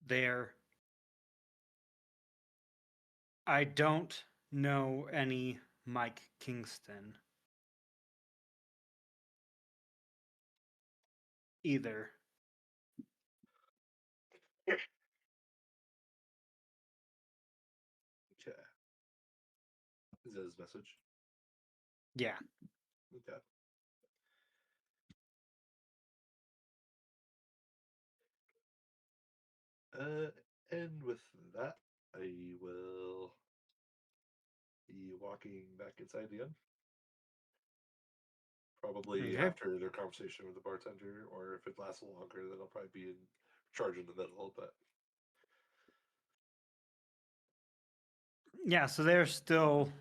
there. I don't know any Mike Kingston either. Okay. Is that his message? Yeah. Okay. And with that, I will be walking back inside the inn. Probably Okay. after their conversation with the bartender, or if it lasts longer, then I'll probably be in charge in the middle. But Yeah, so they're still.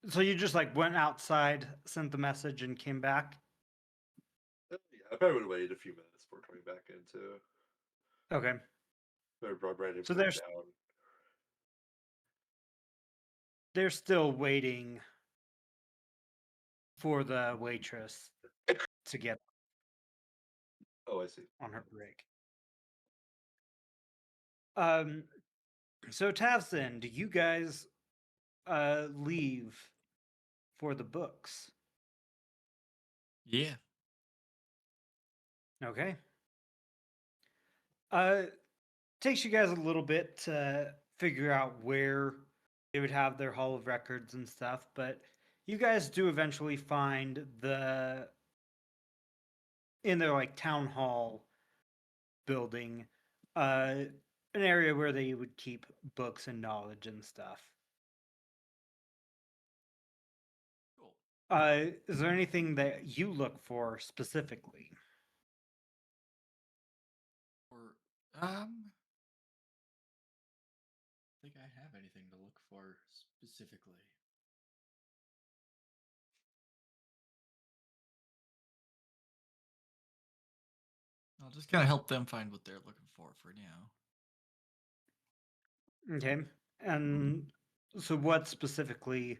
So you just like went outside, sent the message, and came back? yeah, I probably would wait a few minutes before coming back into. Okay. They're ready to So put it there's down. they're still waiting for the waitress to get Oh, I see. on her break. So Tavson, do you guys leave for the books? Yeah. Okay. Takes you guys a little bit to figure out where they would have their Hall of Records and stuff, but you guys do eventually find in their like town hall building, an area where they would keep books and knowledge and stuff. Cool. Is there anything that you look for specifically? Or think I have anything to look for specifically. I'll just kind of help them find what they're looking for now. Okay. And so what specifically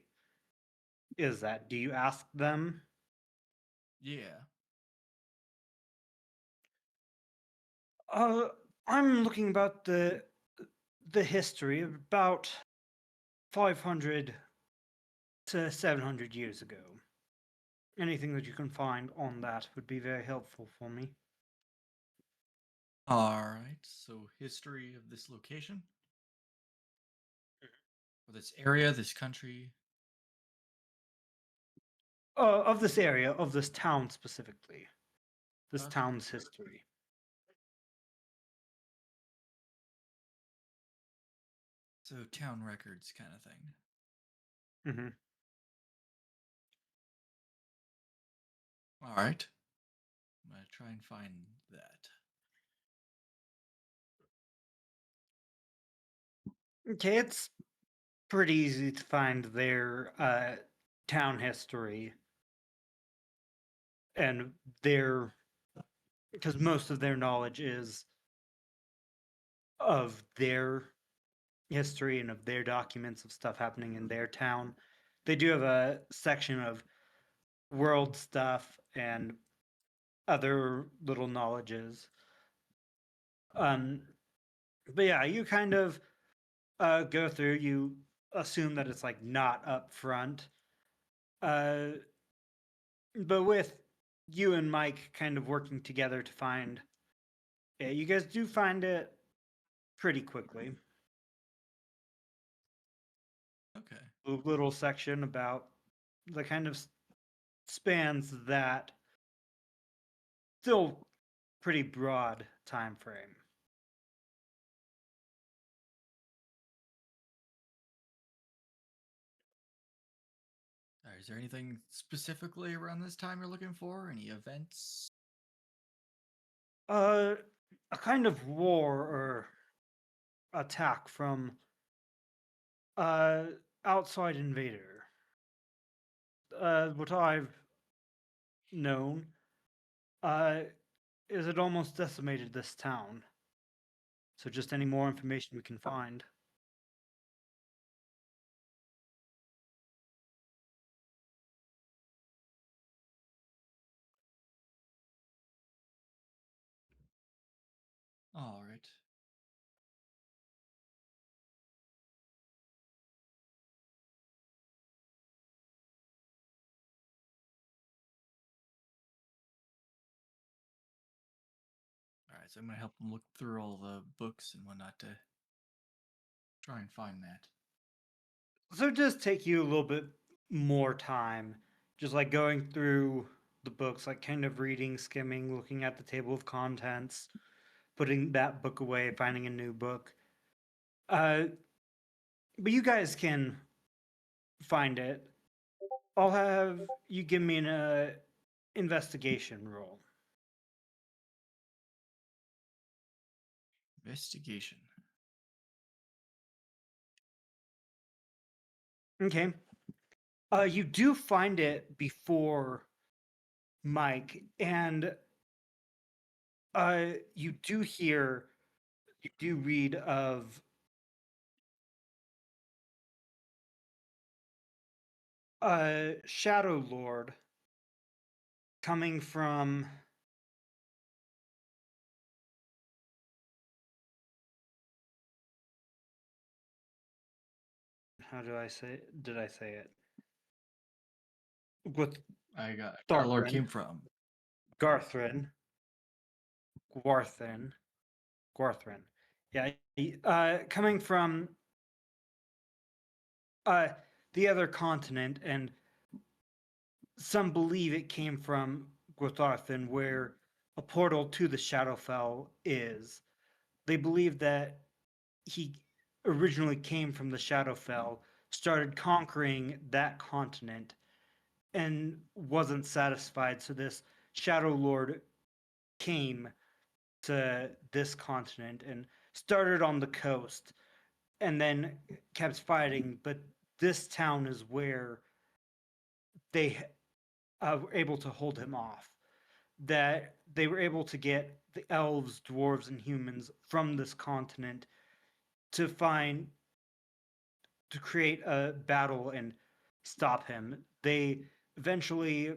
is that? Do you ask them? Yeah. I'm looking about the history of about 500 to 700 years ago. Anything that you can find on that would be very helpful for me. All right. So, history of this location, or this area, this country. Of this area, of this town specifically, this Okay. town's history. So, town records kind of thing. Hmm. All right. I'm gonna try and find that. Okay, it's pretty easy to find their town history and their because most of their knowledge is of their history and of their documents of stuff happening in their town. They do have a section of world stuff and other little knowledges. But yeah, you kind of go through. You assume that it's like not up front, uh, but with you and Mike kind of working together to find, yeah, you guys do find it pretty quickly. Okay. A little section about the kind of spans that still pretty broad time frame. All right. Is there anything specifically around this time you're looking for? Any events? A kind of war or attack from uh outside invader. What I've known uh is it almost decimated this town. So just any more information we can find. All right. All right. So I'm gonna help them look through all the books and whatnot to try and find that. So it does take you a little bit more time, just like going through the books, like kind of reading, skimming, looking at the table of contents, putting that book away, finding a new book. But you guys can find it. I'll have you give me an investigation roll. Investigation. Okay. You do find it before Mike, and you do read of Shadow Lord coming from how do I say it? Did I say it? With I got where our Lord Tharthrin. came from. Garthrin. Gwarthrin. Yeah, coming from uh the other continent, and some believe it came from Gwartharthin, where a portal to the Shadowfell is. They believe that he originally came from the Shadowfell, started conquering that continent, and wasn't satisfied. So this Shadow Lord came to this continent and started on the coast and then kept fighting. But this town is where they were able to hold him off. That they were able to get the elves, dwarves, and humans from this continent to create a battle and stop him. They eventually.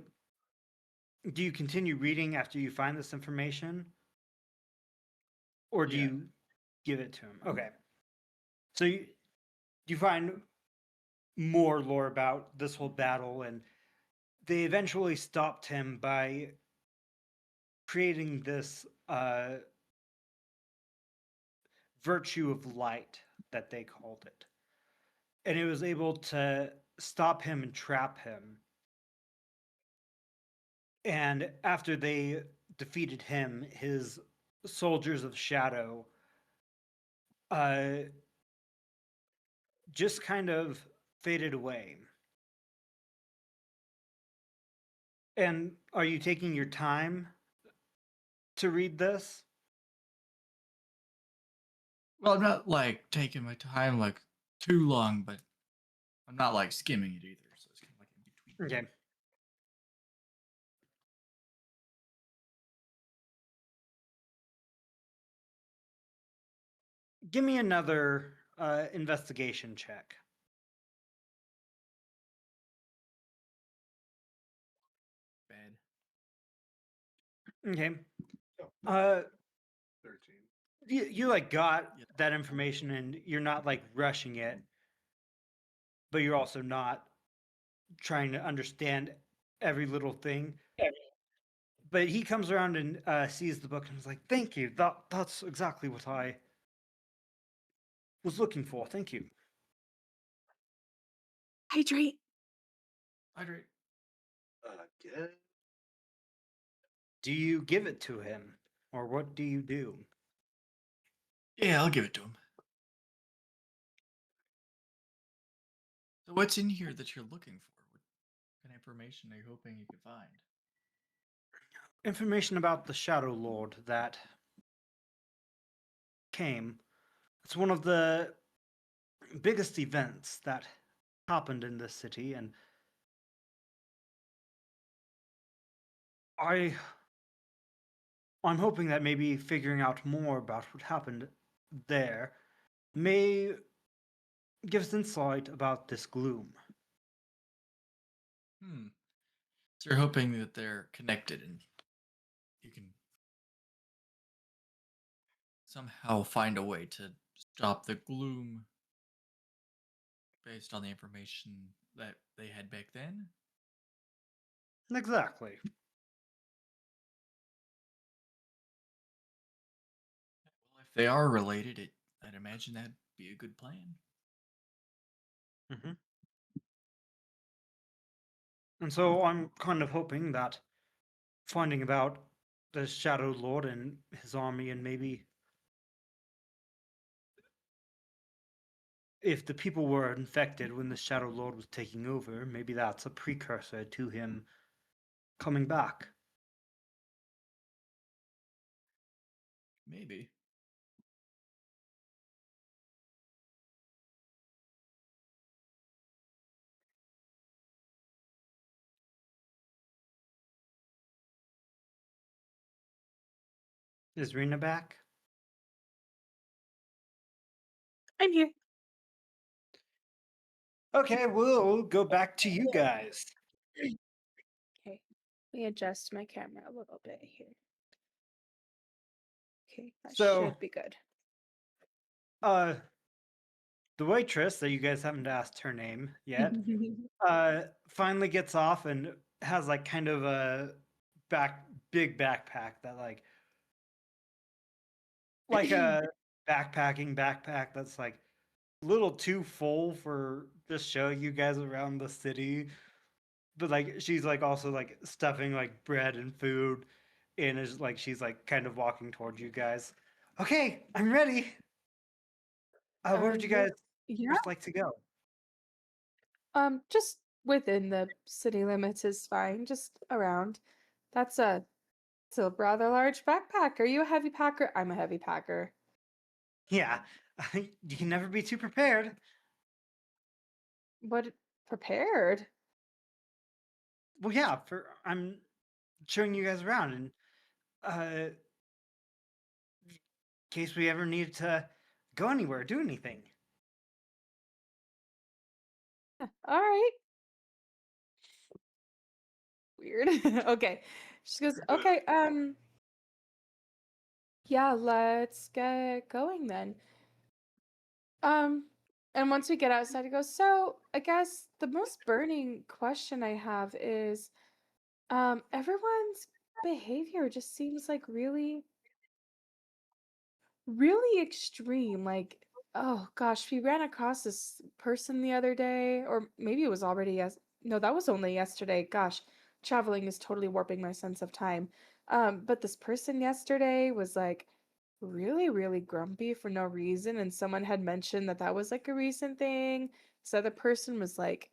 Do you continue reading after you find this information? Or do Yeah. you give it to him? Okay. So you find more lore about this whole battle, and they eventually stopped him by creating this virtue of light that they called it. And it was able to stop him and trap him. And after they defeated him, his soldiers of shadow just kind of faded away. And are you taking your time to read this? Well, I'm not like taking my time like too long, but I'm not like skimming it either. So it's kind of like in between. Okay. Give me another investigation check. Bad. Okay. Oh, Uh, 13. you like got Yeah. that information and you're not like rushing it, but you're also not trying to understand every little thing. But he comes around and sees the book and is like, "Thank you. That's exactly what I was looking for. Thank you." Hydrate. Hydrate. Again? Do you give it to him, or what do you do? Yeah, I'll give it to him. So what's in here that you're looking for? What kind of information are you hoping you can find? Information about the Shadow Lord that came. It's one of the biggest events that happened in this city, and I'm hoping that maybe figuring out more about what happened there may give us insight about this gloom. So you're hoping that they're connected and you can somehow find a way to stop the gloom based on the information that they had back then? Exactly. Well, if they are related, I'd imagine that'd be a good plan. Hmm. And so I'm kind of hoping that finding about the Shadow Lord and his army, and maybe if the people were infected when the Shadow Lord was taking over, maybe that's a precursor to him coming back. Maybe. Is Rena back? I'm here. Okay, we'll go back to you guys. Okay. Let me adjust my camera a little bit here. Okay, that So- should be good. The waitress that you guys haven't asked her name yet, finally gets off and has like kind of a big backpack that like a backpacking backpack that's like a little too full for just showing you guys around the city. But like she's like also like stuffing like bread and food in, is like she's like kind of walking towards you guys. Okay, I'm ready. Where would you guys Yeah. first like to go? Just within the city limits is fine. Just around. That's it's a rather large backpack. Are you a heavy packer? I'm a heavy packer. Yeah, you can never be too prepared. What prepared? Well, yeah, for I'm showing you guys around, and in case we ever need to go anywhere, do anything. All right. Weird. Okay. She goes, okay, yeah, let's get going then. And once we get outside, he goes, so I guess the most burning question I have is, everyone's behavior just seems like really really extreme. Like, oh gosh, we ran across this person the other day, or maybe it was already no, that was only yesterday. Gosh, traveling is totally warping my sense of time. But this person yesterday was like really, really grumpy for no reason, and someone had mentioned that that was like a recent thing. So the person was like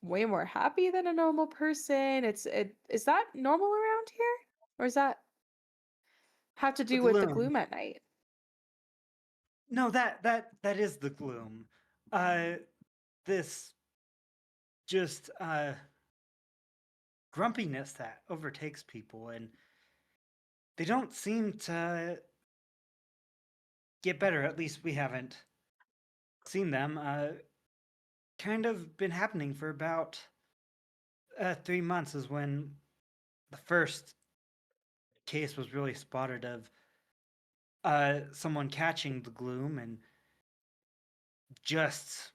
way more happy than a normal person. Is that normal around here? Or is that have to The do with the gloom. gloom at night? No, that is the gloom. This just grumpiness that overtakes people, and they don't seem to get better. At least we haven't seen them. Kind of been happening for about 3 months is when the first case was really spotted of someone catching the gloom and just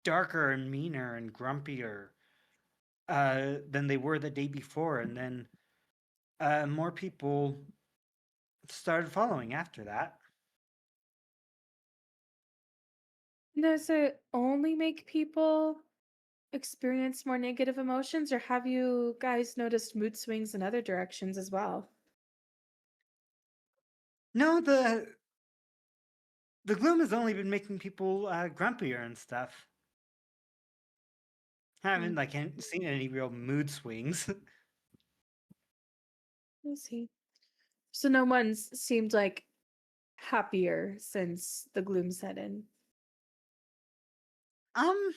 darker and meaner and grumpier than they were the day before, and then more people started following after that. Does it only make people experience more negative emotions, or have you guys noticed mood swings in other directions as well? No, the gloom has only been making people grumpier and stuff. Haven't Hmm, like seen any real mood swings. I see. So no one's seemed like happier since the gloom set in. um,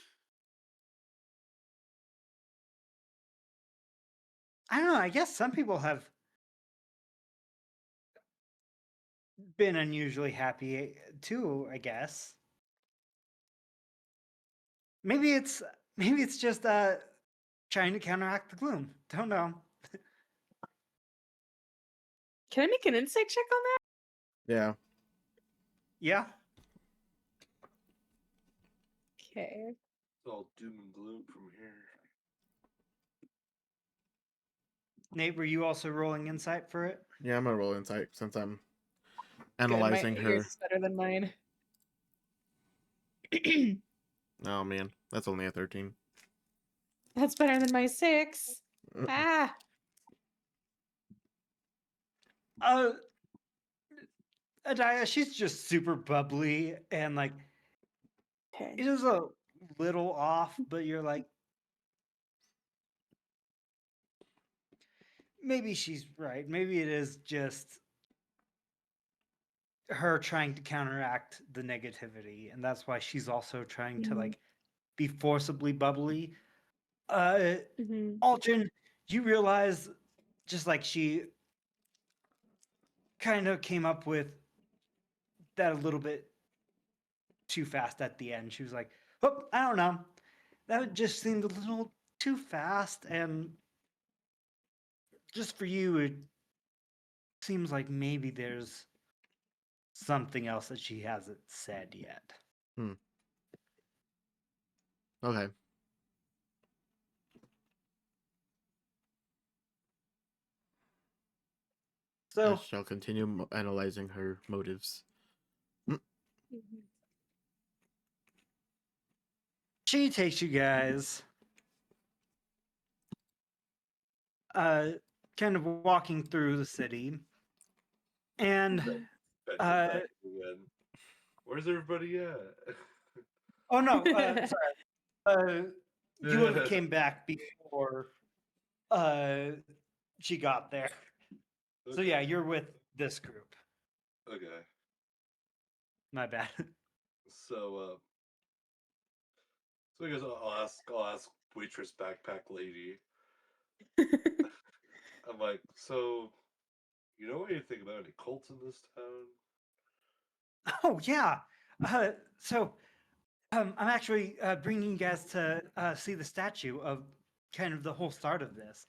I don't know. I guess some people have been unusually happy too. I guess maybe it's maybe it's just trying to counteract the gloom. Don't know. Can I make an insight check on that? Yeah. Yeah. Okay. It's all doom and gloom from here. Nate, were you also rolling insight for it? Yeah, I'm gonna roll insight since I'm Good. analyzing Yours her. is better than mine. Oh man, that's only a 13. That's better than my 6. Ah. Uh, Adaya, she's just super bubbly and like Okay. it is a little off, but you're like, maybe she's right. Maybe it is just her trying to counteract the negativity, and that's why she's also trying to Mhm. like be forcibly bubbly. Uh, Mhm. Aldrin, you realize just like she kind of came up with that a little bit too fast at the end. She was like, "Oh, I don't know. That just seemed a little too fast, and just for you, it seems like maybe there's something else that she hasn't said yet." Okay. I So shall continue analyzing her motives. Mhm. she takes you guys uh kind of walking through the city, and Mhm. Back uh again. Where's everybody at? oh no, sorry. You would have came back before uh she got there. So yeah, you're with this group. Okay. My bad. So I guess I'll ask waitress backpack lady. I'm like, so you know anything about any cults in this town? Oh yeah. So I'm actually bringing you guys to see the statue of kind of the whole start of this.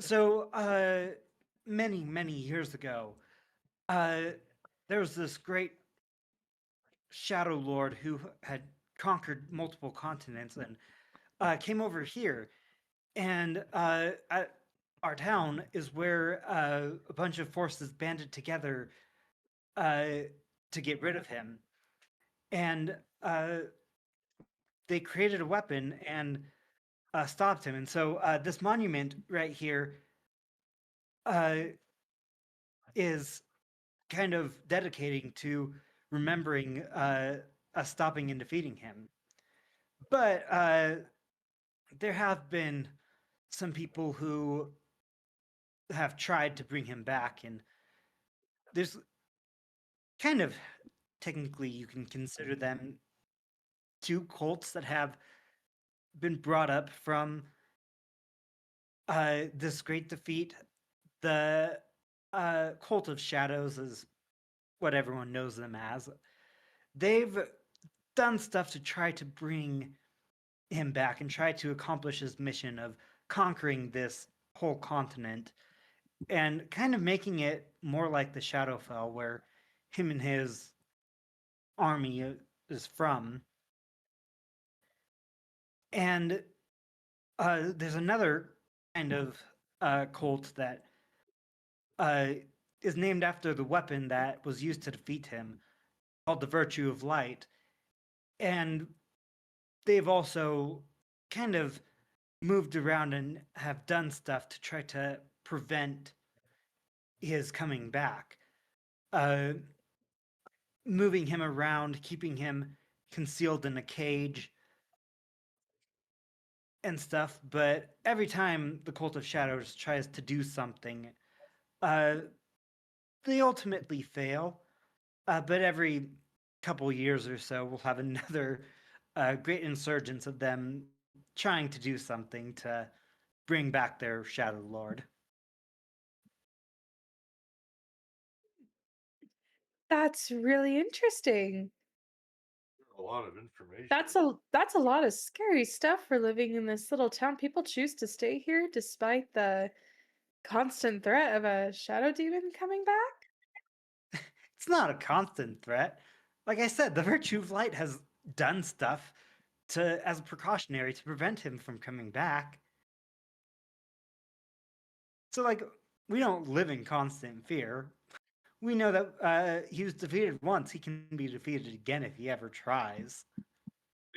So many years ago, uh, there was this great shadow lord who had conquered multiple continents and came over here, and our town is where a bunch of forces banded together to get rid of him, and they created a weapon and stopped him. And so this monument right here is kind of dedicating to remembering us stopping and defeating him. But there have been some people who have tried to bring him back, and there's kind of technically you can consider them two cults that have been brought up from this great defeat. The cult of shadows is what everyone knows them as. They've done stuff to try to bring him back and try to accomplish his mission of conquering this whole continent and kind of making it more like the Shadowfell, where him and his army is from. And there's another kind of cult that is named after the weapon that was used to defeat him, called the Virtue of Light. And they've also kind of moved around and have done stuff to try to prevent his coming back. Moving him around, keeping him concealed in a cage and stuff. But every time the Cult of Shadows tries to do something, they ultimately fail. But every couple years or so, we'll have another great insurgence of them trying to do something to bring back their Shadow Lord. That's really interesting. A lot of information. That's a lot of scary stuff for living in this little town. People choose to stay here despite the constant threat of a shadow demon coming back. It's not a constant threat. Like I said, the Virtue of Light has done stuff to as a precautionary to prevent him from coming back. So like we don't live in constant fear. We know that he was defeated once. He can be defeated again if he ever tries. But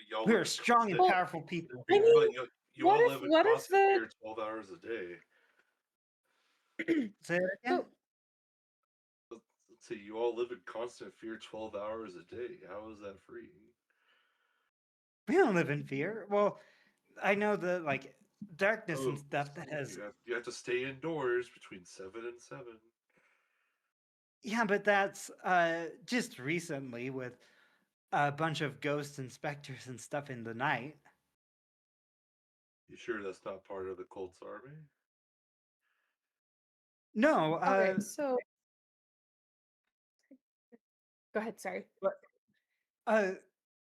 y'all We live are in strong and constant- powerful people. I but mean, you what all if- live in what if constant the- fear 12 hours a day. Say it again. But Let's see, you all live in constant fear 12 hours a day. How is that free? We don't live in fear. Well, I know the like darkness and Oh, stuff that has. You have to stay indoors between 7 and 7. Yeah, but that's just recently with a bunch of ghosts and specters and stuff in the night. You sure that's not part of the cult's army? No, okay, so go ahead, sorry. uh,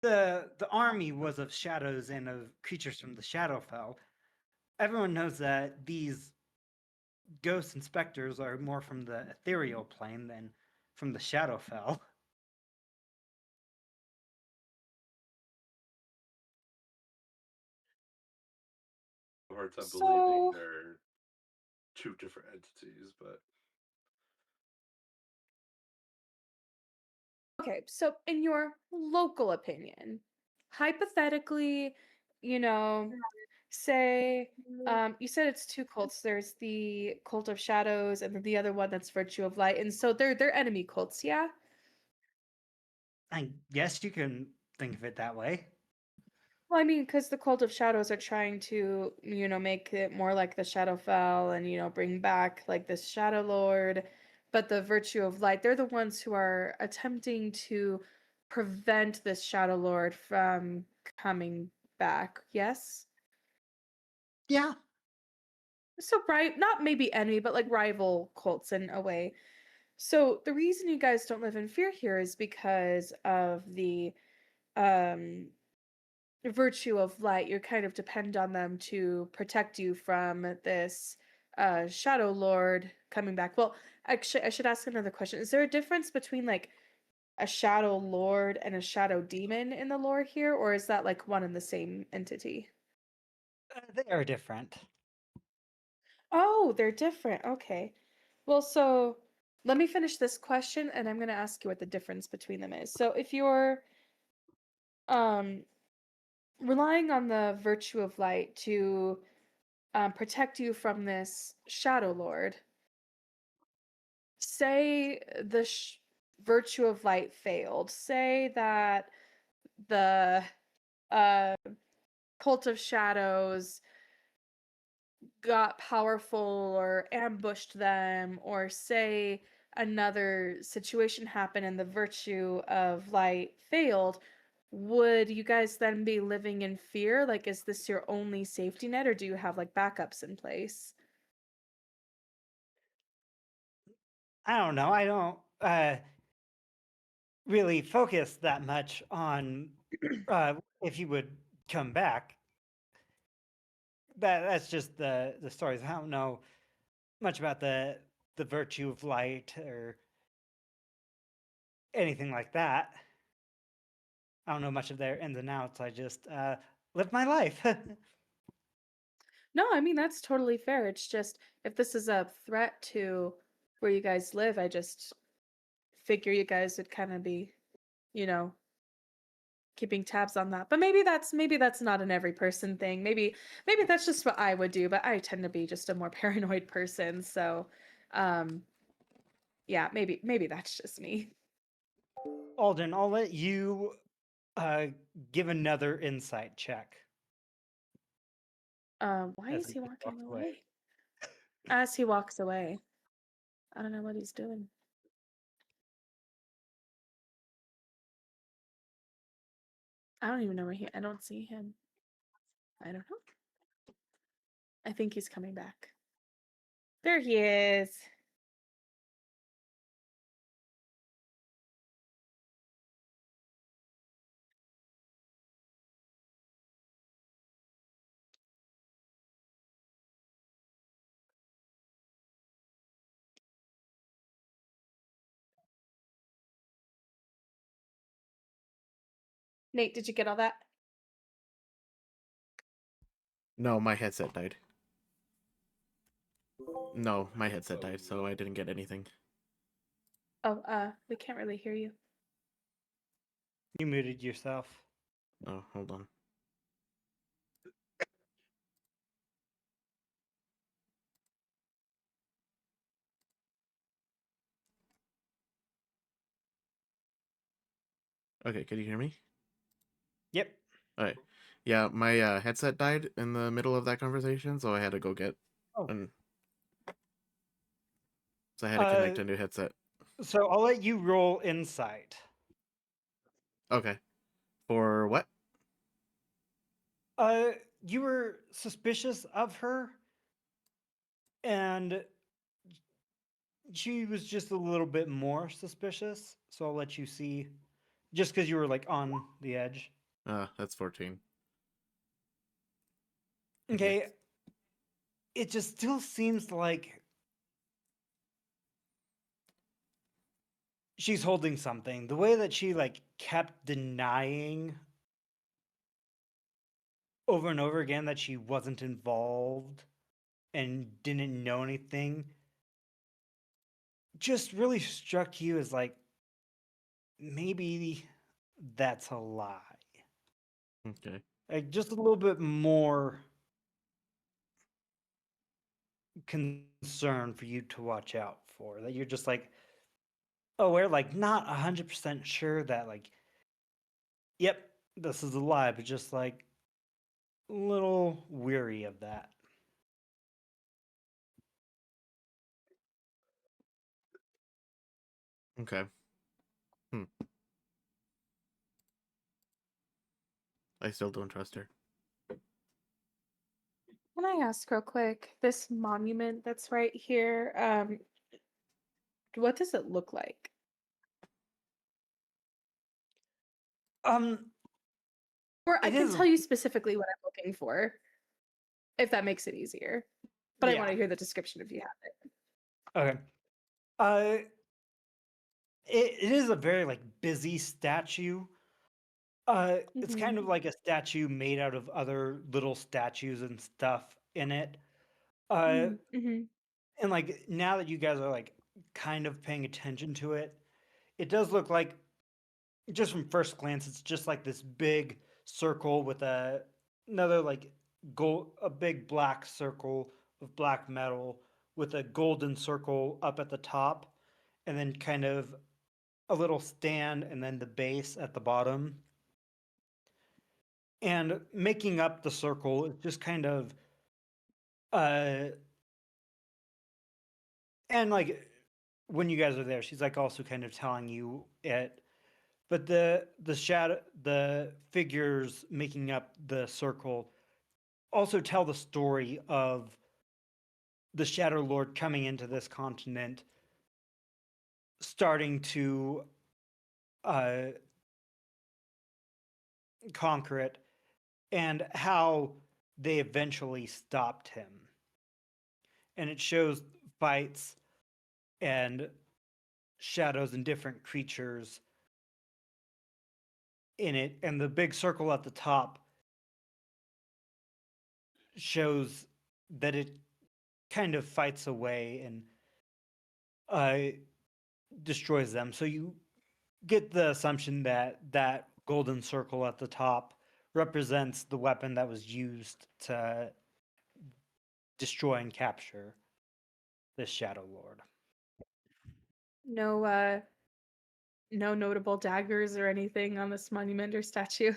the army was of shadows and of creatures from the Shadowfell. Everyone knows that these ghosts and specters are more from the ethereal plane than from the Shadowfell. I have a hard time So- believing they're two different entities, but Okay, so in your local opinion, hypothetically, you know, say you said it's two cults. There's the cult of shadows and then the other one that's virtue of light. And so they're enemy cults, yeah? I guess you can think of it that way. Well, I mean, because the cult of shadows are trying to, make it more like the Shadowfell and, bring back like this Shadow Lord. But the virtue of light, they're the ones who are attempting to prevent this Shadow Lord from coming back. Yes? Yeah. So, right, not maybe enemy, but like rival cults in a way. So the reason you guys don't live in fear here is because of the um virtue of light. You kind of depend on them to protect you from this shadow lord coming back. Well, actually I should ask another question. Is there a difference between like a shadow lord and a shadow demon in the lore here, or is that like one and the same entity? They are different. Oh, they're different. Okay. Well, so let me finish this question and I'm going to ask you what the difference between them is. So if you're um relying on the virtue of light to protect you from this shadow lord, say the virtue of light failed. Say that the uh cult of shadows got powerful or ambushed them, or say another situation happened and the virtue of light failed, would you guys then be living in fear? Like, is this your only safety net, or do you have like backups in place? I don't know. I don't really focus that much on if you would come back. That's just the stories. I don't know much about the virtue of light or anything like that. I don't know much of their ins and outs. I just live my life. No, I mean, that's totally fair. It's just if this is a threat to where you guys live, I just figure you guys would kind of be, you know, keeping tabs on that. But maybe that's not an every person thing. Maybe that's just what I would do, but I tend to be just a more paranoid person. So um yeah, maybe that's just me. Alden, I'll let you uh, give another insight check Why as is he walks walking away. away? As he walks away. I don't know what he's doing. I don't even know where I don't see him. I don't know. I think he's coming back. There he is. Nate, did you get all that? No, my headset died. No, my headset died, so I didn't get anything. Oh, we can't really hear you. You muted yourself. Oh, hold on. Okay, can you hear me? Yep. Alright. Yeah, my headset died in the middle of that conversation, so I had to go get Oh. an... So I had to connect a new headset. So I'll let you roll insight. Okay. For what? You were suspicious of her, and she was just a little bit more suspicious. So I'll let you see, just because you were like on the edge. That's 14. Okay. Yes. It just still seems like she's holding something. The way that she like kept denying over and over again that she wasn't involved and didn't know anything just really struck you as like maybe that's a lie. Okay. Like just a little bit more concern for you to watch out for. That you're just like, oh, we're like not 100% sure that like, yep, this is a lie, but just like a little weary of that. Okay. I still don't trust her. Can I ask real quick, this monument that's right here, what does it look like? Um, Or I it can is, tell you specifically what I'm looking for, if that makes it easier. But I want yeah. to hear the description if you have it. Okay. Uh, it is a very like busy statue. It's kind of like a statue made out of other little statues and stuff in it. Uh, Mm-hmm. and like now that you guys are like kind of paying attention to it, it does look like just from first glance, it's just like this big circle with another like a big black circle of black metal with a golden circle up at the top, and then kind of a little stand, and then the base at the bottom. And making up the circle is just kind of uh and like when you guys are there, she's like also kind of telling you it. But the figures making up the circle also tell the story of the Shadow Lord coming into this continent, starting to uh, conquer it, and how they eventually stopped him. And it shows fights and shadows and different creatures in it. And the big circle at the top shows that it kind of fights away and destroys them. So you get the assumption that that golden circle at the top represents the weapon that was used to destroy and capture this Shadow Lord. No, no notable daggers or anything on this monument or statue.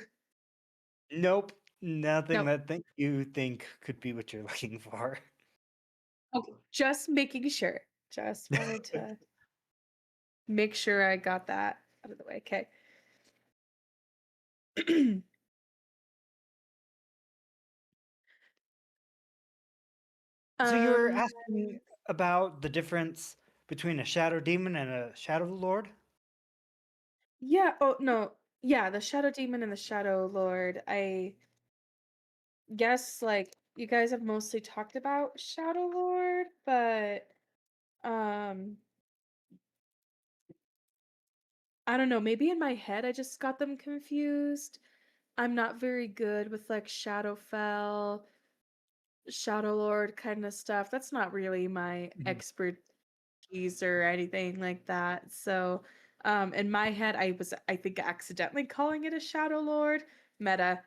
Nope, nothing Nope. that you think could be what you're looking for. Okay, just making sure. Just wanted to make sure I got that out of the way. Okay. So you were um, asking about the difference between a Shadow Demon and a Shadow Lord? yeah. Oh no. Yeah, the Shadow Demon and the Shadow Lord. I guess like you guys have mostly talked about Shadow Lord, but um I don't know, maybe in my head I just got them confused. I'm not very good with like Shadowfell, Shadow Lord kind of stuff. That's not really my Mhm. expertise or anything like that. So, in my head, I think, accidentally calling it a Shadow Lord. Meta,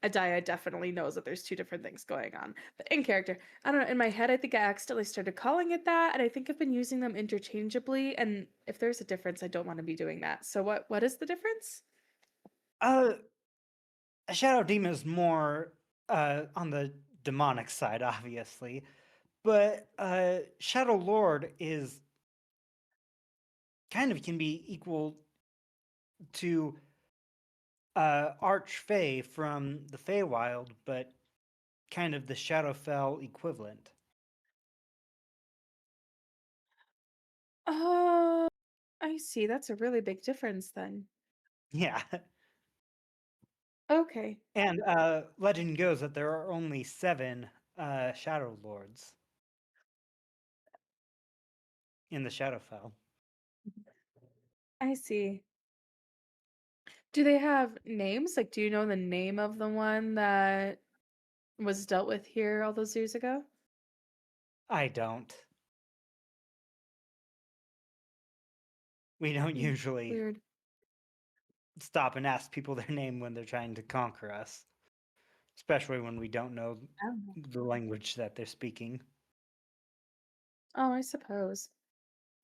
Adaya definitely knows that there's two different things going on. But in character, I don't know. In my head, I think I accidentally started calling it that, and I think I've been using them interchangeably. And if there's a difference, I don't want to be doing that. So, what is the difference? Uh, a Shadow Demon is more on the demonic side, obviously. But Shadow Lord is kind of can be equal to Archfey from the Feywild, but kind of the Shadowfell equivalent. Oh, I see. That's a really big difference then. Yeah. Okay. And legend goes that there are only 7 Shadow Lords in the Shadowfell. I see. Do they have names? Like, do you know the name of the one that was dealt with here all those years ago? I don't. We don't Hmm, usually weird. stop and ask people their name when they're trying to conquer us, especially when we don't know Oh. the language that they're speaking. Oh, I suppose.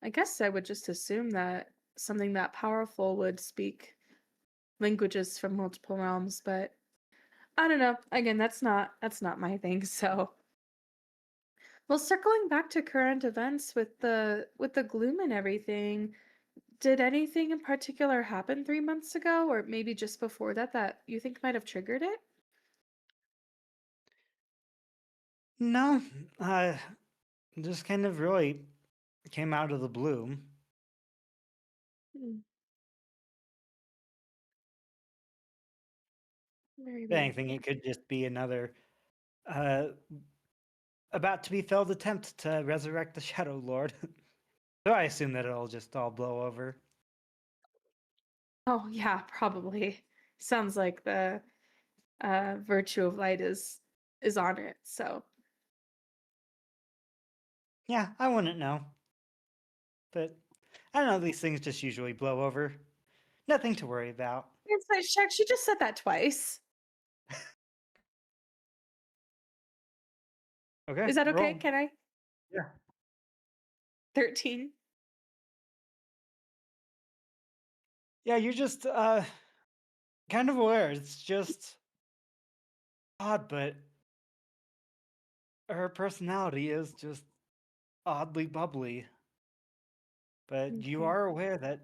I guess I would just assume that something that powerful would speak languages from multiple realms, but I don't know. Again, that's not my thing, so well, circling back to current events with the gloom and everything, did anything in particular happen 3 months ago, or maybe just before that that you think might have triggered it? No, uh, just kind of really came out of the blue. Hmm, very If weird. anything, it could just be another uh, about to be failed attempt to resurrect the Shadow Lord. So I assume that it'll just all blow over. Oh yeah, probably. Sounds like the virtue of light is on it. So Yeah, I wouldn't know. But I don't know, these things just usually blow over. Nothing to worry about. Insight check. She just said that twice. Okay, Is that okay? roll. Can I? Yeah. 13. Yeah, you're just kind of aware. It's just odd, but her personality is just oddly bubbly. But you Okay. are aware that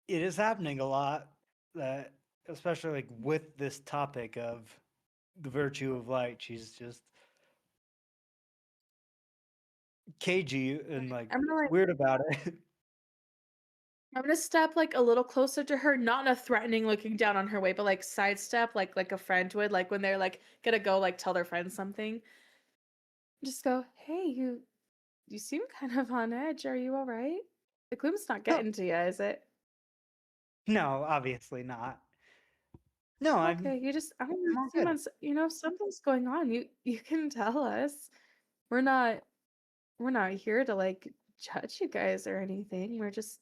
it is happening a lot, that especially like with this topic of the virtue of light, she's just cagey and like I'm gonna like weird about it. I'm gonna step like a little closer to her, not in a threatening looking down on her way, but like sidestep like a friend would, like when they're like gonna go like tell their friend something. Just go, hey, you seem kind of on edge. Are you all right? The gloom's not No, getting to you, is it? no, obviously not. No, Okay, you just I don't know, I'm all seem good. if something's going on, you can tell us. We're not we're not here to like judge you guys or anything. We're just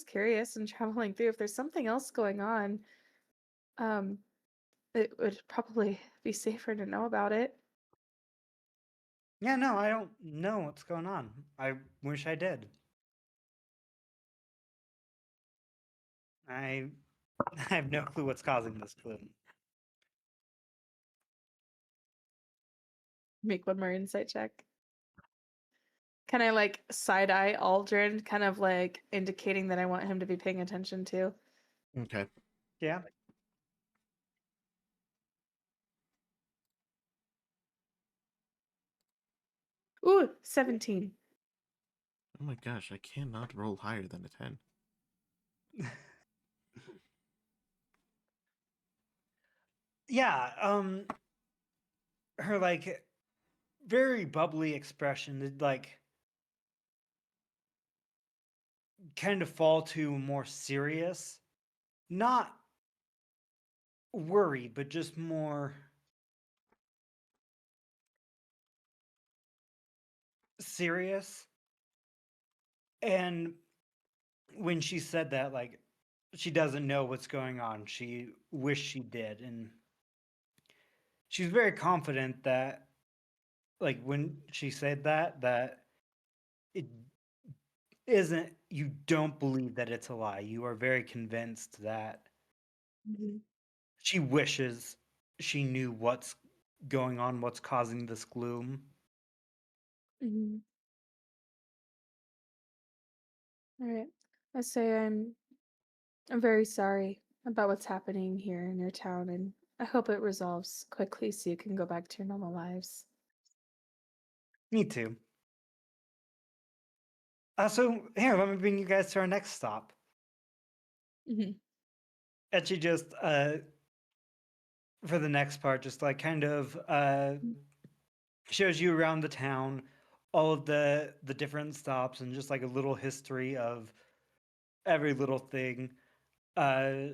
curious and traveling through. If there's something else going on, um, it would probably be safer to know about it. Yeah, no, I don't know what's going on. I wish I did. I I have no clue what's causing this gloom. Make one more insight check. Can I like side eye Aldrin, kind of like indicating that I want him to be paying attention to? Okay. Yeah. Ooh, 17. Oh my gosh, I cannot roll higher than a 10. Yeah, her like very bubbly expression did like kind of fall to more serious, not worried, but just more serious. And when she said that, like, she doesn't know what's going on. She wished she did. And she's very confident that, like, when she said that, that it isn't, you don't believe that it's a lie. You are very convinced that Mhm. she wishes she knew what's going on, what's causing this gloom. Mhm. All right. I say I'm very sorry about what's happening here in your town, and I hope it resolves quickly so you can go back to your normal lives. Me too. So here, let me bring you guys to our next stop. Mhm. And she just, for the next part, just like kind of shows you around the town, all of the different stops, and just like a little history of every little thing. Uh,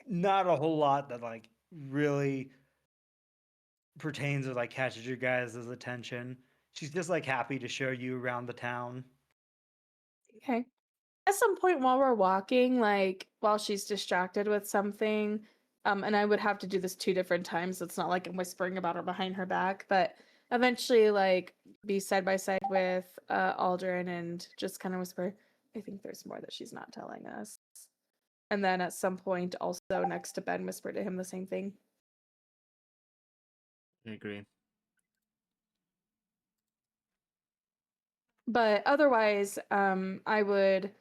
Not a whole lot that like really pertains or like catches your guys' attention. She's just like happy to show you around the town. Okay. At some point while we're walking, like while she's distracted with something, and I would have to do this 2 different times. It's not like I'm whispering about her behind her back, but eventually, like, be side by side with Aldrin and just kind of whisper, I think there's more that she's not telling us. And then at some point, also next to Ben, whisper to him the same thing. I agree. But otherwise, I would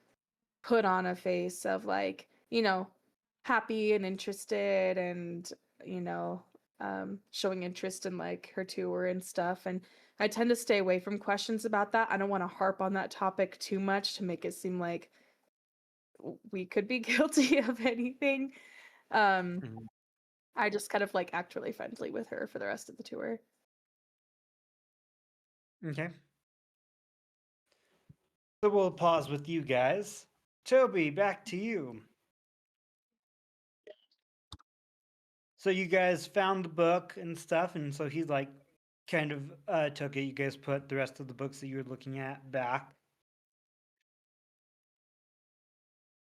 put on a face of like, happy and interested and, showing interest in like her tour and stuff. And I tend to stay away from questions about that. I don't want to harp on that topic too much to make it seem like we could be guilty of anything. Um, Mhm. I just kind of like act really friendly with her for the rest of the tour. Okay. So we'll pause with you guys. Toby, back to you. So you guys found the book and stuff, and so he's like kind of took it. You guys put the rest of the books that you were looking at back.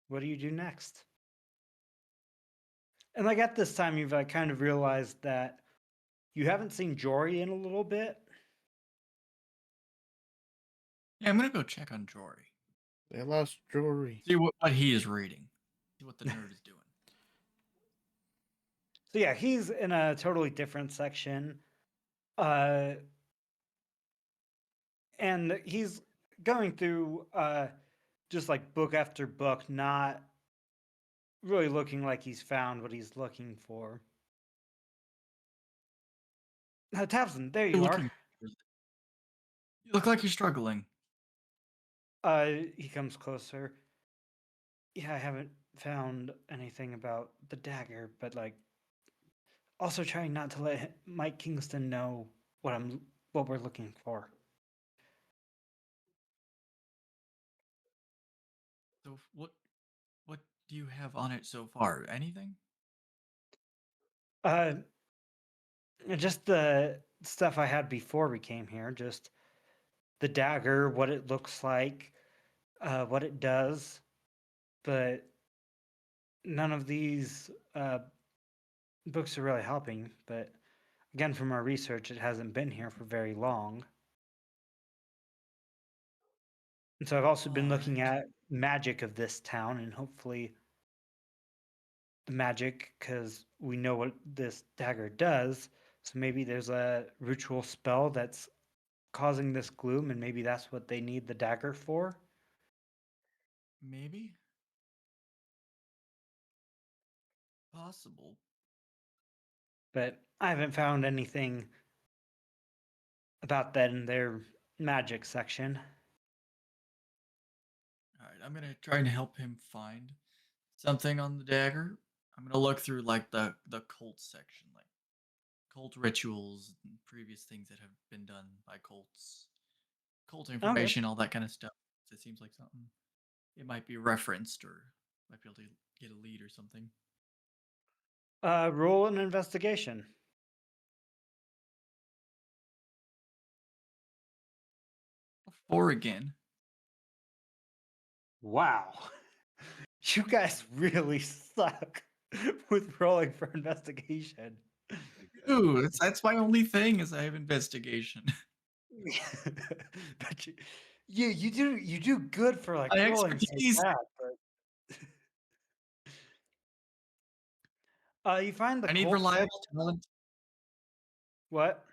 What do you do next? And like at this time, you've like kind of realized that you haven't seen Jory in a little bit. Yeah, I'm gonna go check on Jory. They lost jewelry. See what he is reading. See what the nerd is doing. So yeah, he's in a totally different section. And he's going through just like book after book, not really looking like he's found what he's looking for. Tabson, there You're you are. looking. You look like you're struggling. He comes closer. Yeah, I haven't found anything about the dagger, but like, also trying not to let Mike Kingston know what we're looking for. So what do you have on it so far? Anything? Uh, just the stuff I had before we came here. Just the dagger, what it looks like, what it does, but none of these books are really helping. But again, from our research, it hasn't been here for very long. And so I've also been looking Alright. at magic of this town, and hopefully the magic, because we know what this dagger does. So maybe there's a ritual spell that's causing this gloom, and maybe that's what they need the dagger for. Maybe. Possible. But I haven't found anything about that in their magic section. Alright, I'm gonna try and help him find something on the dagger. I'm gonna look through like the cult section, like cult rituals and previous things that have been done by cults, cult information, all that kind of stuff. It seems like something it might be referenced or might be able to get a lead or something. Roll an investigation. Four again. Wow. You guys really suck with rolling for investigation. Ooh, that's my only thing is I have investigation. But you do good for like My rolling so expertise. bad, but you find the I need cult reliable talent. what?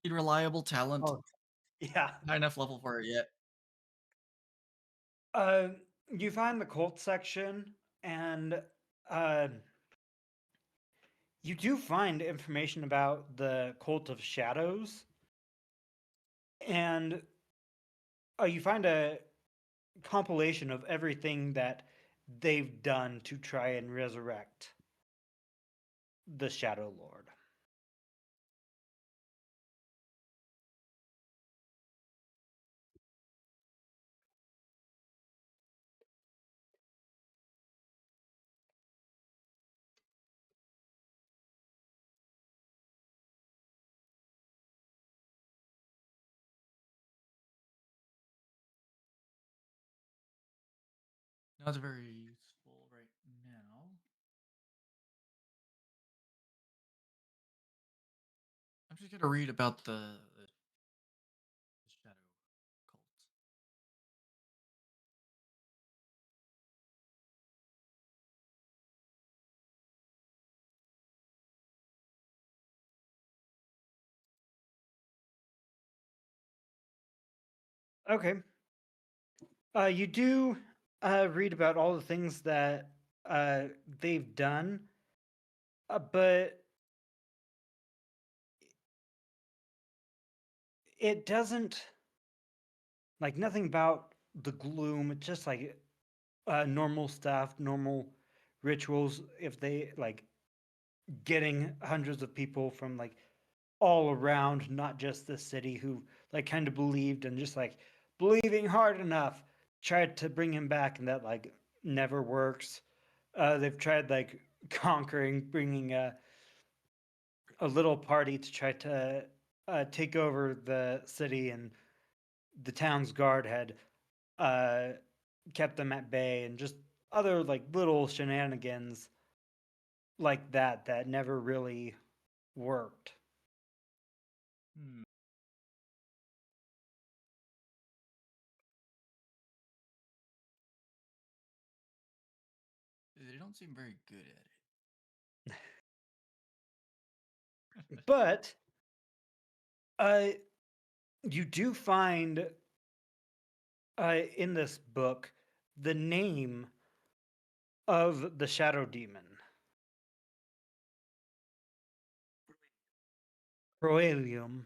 I need reliable talent. Oh, yeah. Not enough level for it yet. Uh, you find the cult section, and uh, you do find information about the cult of shadows, and you find a compilation of everything that they've done to try and resurrect the Shadow Lord. Not very useful right now. I'm just gonna read about the shadow cult. Okay. You do read about all the things that they've done, but it doesn't like nothing about the gloom. It's just like normal stuff, normal rituals. If they like getting hundreds of people from like all around, not just the city, who like kind of believed and just like believing hard enough tried to bring him back, and that like never works. They've tried like conquering, bringing a little party to try to take over the city, and the town's guard had kept them at bay, and just other like little shenanigans like that never really worked. Hmm. They don't seem very good at it. But you do find in this book the name of the shadow demon, Proelium.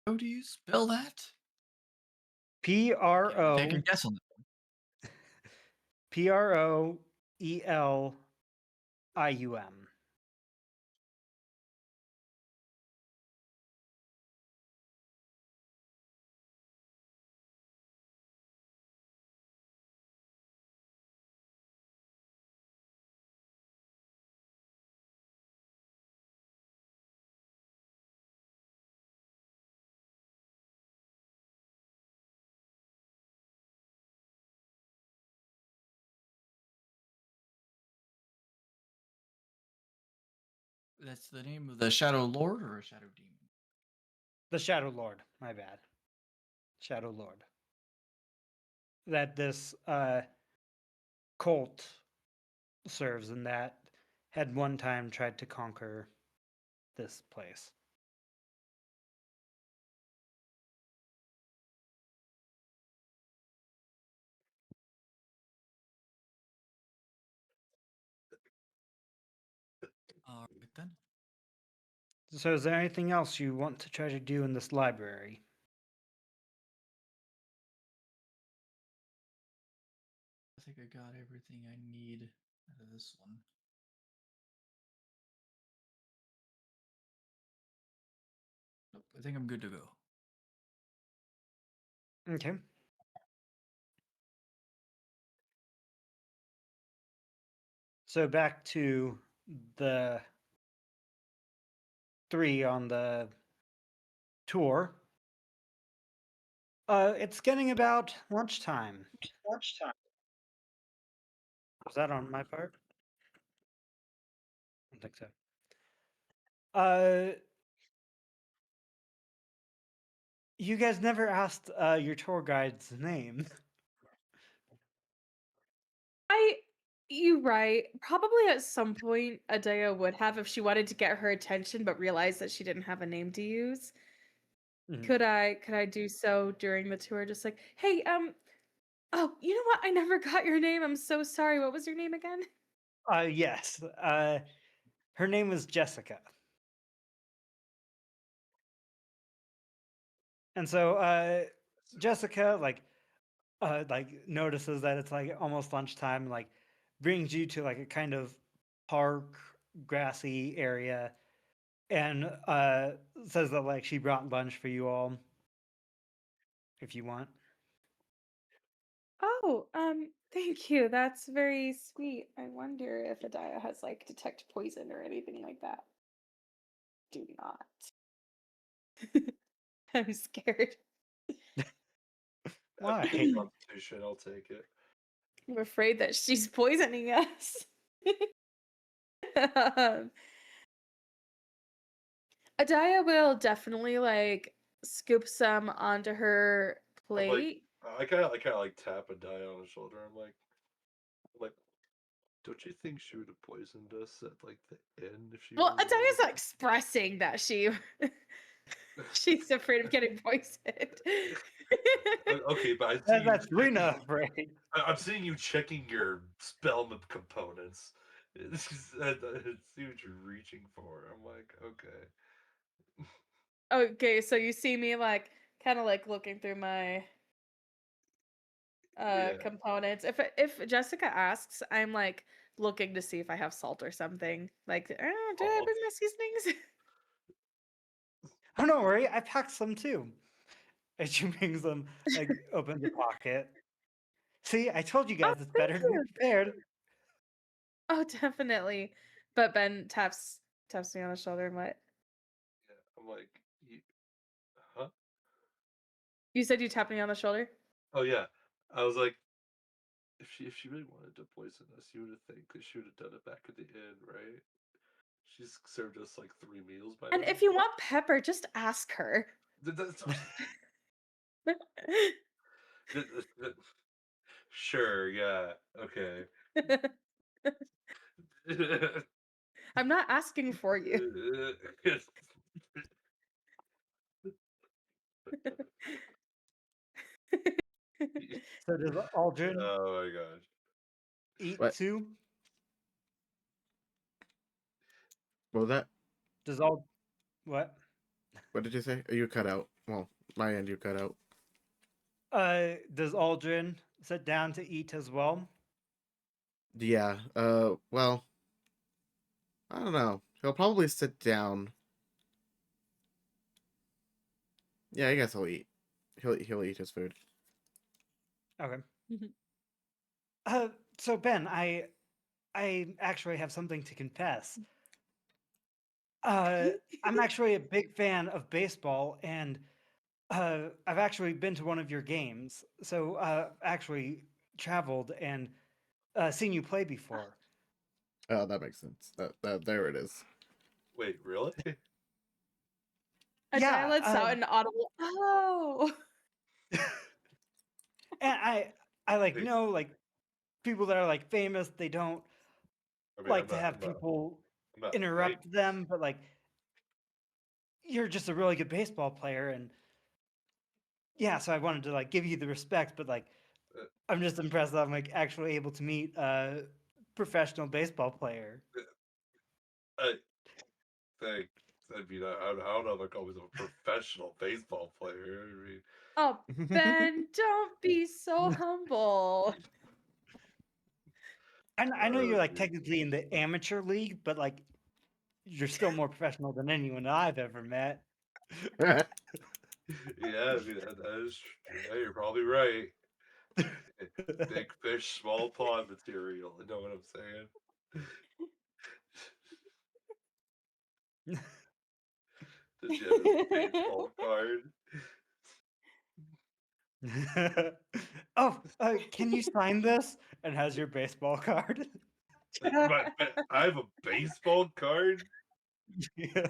How do you spell that? P R Can't really take a O guess on that. P R O E L I U M. That's the name of the Shadow Lord or a Shadow Demon? The Shadow Lord, my bad. Shadow Lord. That this cult serves, and that had one time tried to conquer this place. All right then. So, is there anything else you want to try to do in this library? I think I got everything I need out of this one. Nope, I think I'm good to go. Okay. So back to the three on the tour. It's getting about lunchtime. Lunchtime. Was that on my part? I don't think so. You guys never asked your tour guide's name. You right. Probably at some point Adea would have if she wanted to get her attention, but realized that she didn't have a name to use. Mhm. Could I do so during the tour? Just like, hey, oh, you know what? I never got your name. I'm so sorry. What was your name again? Yes. Her name was Jessica. And so Jessica like notices that it's like almost lunchtime, like brings you to like a kind of park, grassy area, and says that like she brought lunch for you all if you want. Oh, thank you. That's very sweet. I wonder if Adaya has like detect poison or anything like that. Do not. I'm scared. Why? Constitution, I'll take it. I'm afraid that she's poisoning us. Um, Adaya will definitely like scoop some onto her I'm like, plate. I kind of like tap a die on his shoulder. I'm like, don't you think she would have poisoned us at like the end if she? Well, really Adaya's wanted expressing that she's afraid of getting poisoned. Okay, but I see you That's checking, Rena afraid. I'm seeing you checking your spell components. I see what you're reaching for. I'm like, okay. Okay, so you see me like kind of like looking through my Yeah. components. If Jessica asks, I'm like looking to see if I have salt or something. Like, did I Salt. bring my seasonings? Oh, don't worry, I packed some too. And she brings them, like, opens the pocket. See, I told you Oh, guys it's thank better to be you. prepared. Oh, definitely. But Ben taps me on the shoulder and what? Yeah, I'm like, huh? You said you tapped me on the shoulder? Oh yeah. I was like, if she really wanted to poison us, you would have think that she would have done it back at the inn, right? She's served us like 3 meals by And now. if you want pepper, just ask her. That's, sure, yeah, okay. I'm not asking for you. So does Aldrin Oh my gosh. eat What? too? What was that? Does all what? What did you say? You cut out. Well, my end, you cut out. Does Aldrin sit down to eat as well? Yeah. Well, I don't know. He'll probably sit down. Yeah, I guess he'll eat. He'll eat his food. Okay. Mhm. So Ben, I actually have something to confess. I'm actually a big fan of baseball, and I've actually been to one of your games. So actually traveled and seen you play before. Oh, that makes sense. That there it is. Wait, really? Adai lets Yeah, out an audible, oh! and I like Hey. know like people that are like famous. They don't I mean, like to have people I'm not interrupt famous. them, but like you're just a really good baseball player, and yeah, so I wanted to like give you the respect, but like Uh, I'm just impressed that I'm like actually able to meet a professional baseball player. I think. I mean, I don't know if I call myself a professional baseball player. I mean, Oh, Ben, don't be so humble. I know you're like dude. technically in the amateur league, but like you're still more professional than anyone I've ever met. Yeah, I mean, that is, yeah, you're probably right. Big fish, small pond material. You know what I'm saying? Did you have his baseball card? Oh, can you sign this? And has your baseball card. But I have a baseball card? Yeah,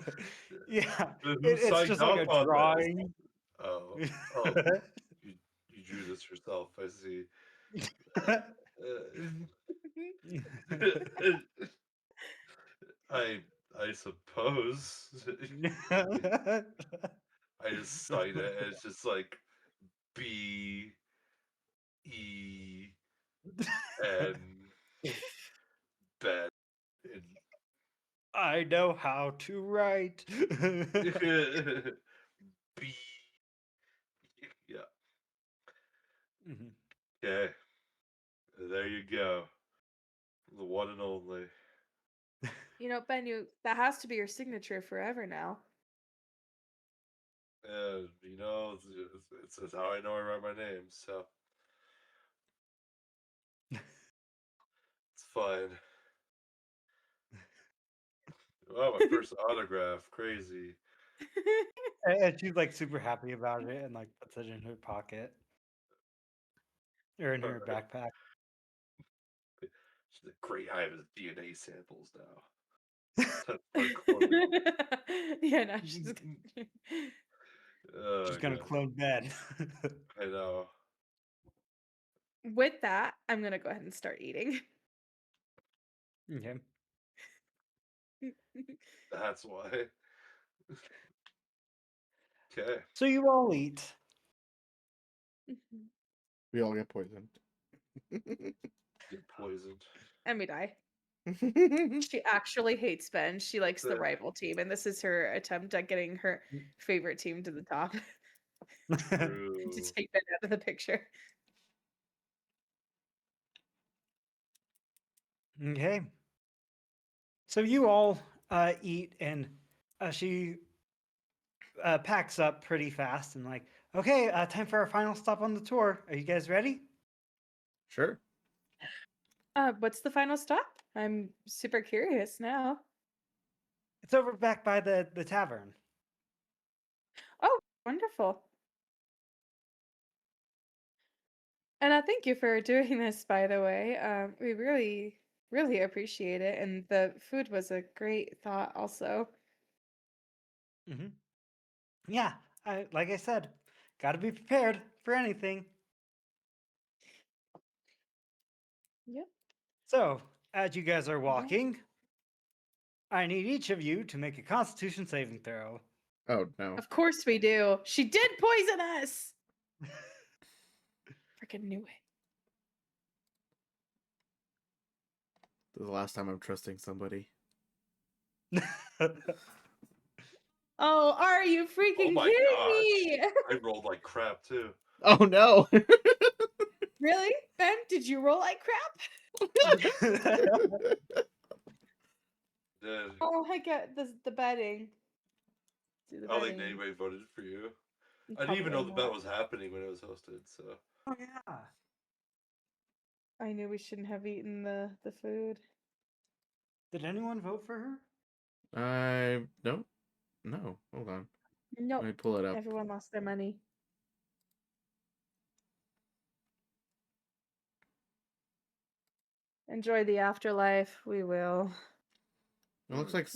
yeah. Who It's signed just like a off on this? drawing. Oh, oh, you drew this yourself. I see. I I suppose. I just cite it and it's just like B E N Ben and I know how to write. B. Yeah. Mhm. Okay. There you go. The one and only. You know, Ben, that has to be your signature forever now. And you know, it's how I know I write my name. So it's fine. Oh, my first autograph. Crazy. And she's like super happy about it and like puts it in her pocket or in her backpack. She's like, great. I have his DNA samples now. Start cloning. Yeah, no, she's good. Oh, She's gonna God. clone Ben. I know. With that, I'm gonna go ahead and start eating. Okay. That's why. Okay. So you all eat. We all get poisoned. Get poisoned. And we die. She actually hates Ben. She likes the rival team, and this is her attempt at getting her favorite team to the top to True. take Ben out of the picture. Okay. So you all eat, and she packs up pretty fast and like, okay, time for our final stop on the tour. Are you guys ready? Sure. What's the final stop? I'm super curious now. It's over back by the tavern. Oh, wonderful. And thank you for doing this, by the way. We really, really appreciate it. And the food was a great thought, also. Mm-hmm. Yeah, like I said, got to be prepared for anything. Yep. So, as you guys are Yeah. walking, I need each of you to make a Constitution saving throw. Oh no. Of course we do. She did poison us. Freaking knew it. This is the last time I'm trusting somebody. Oh, are you freaking my kidding gosh. me? I rolled like crap too. Oh no. Really? Ben, did you roll like crap? Yeah. Oh, I get the betting. Do the I don't think betting. anybody voted for you. I didn't even know the Probably bet not. was happening when it was hosted. So Oh yeah. I knew we shouldn't have eaten the food. Did anyone vote for her? No. No. Hold on. Nope. Let me pull it up. Everyone lost their money. Enjoy the afterlife. We will. It looks like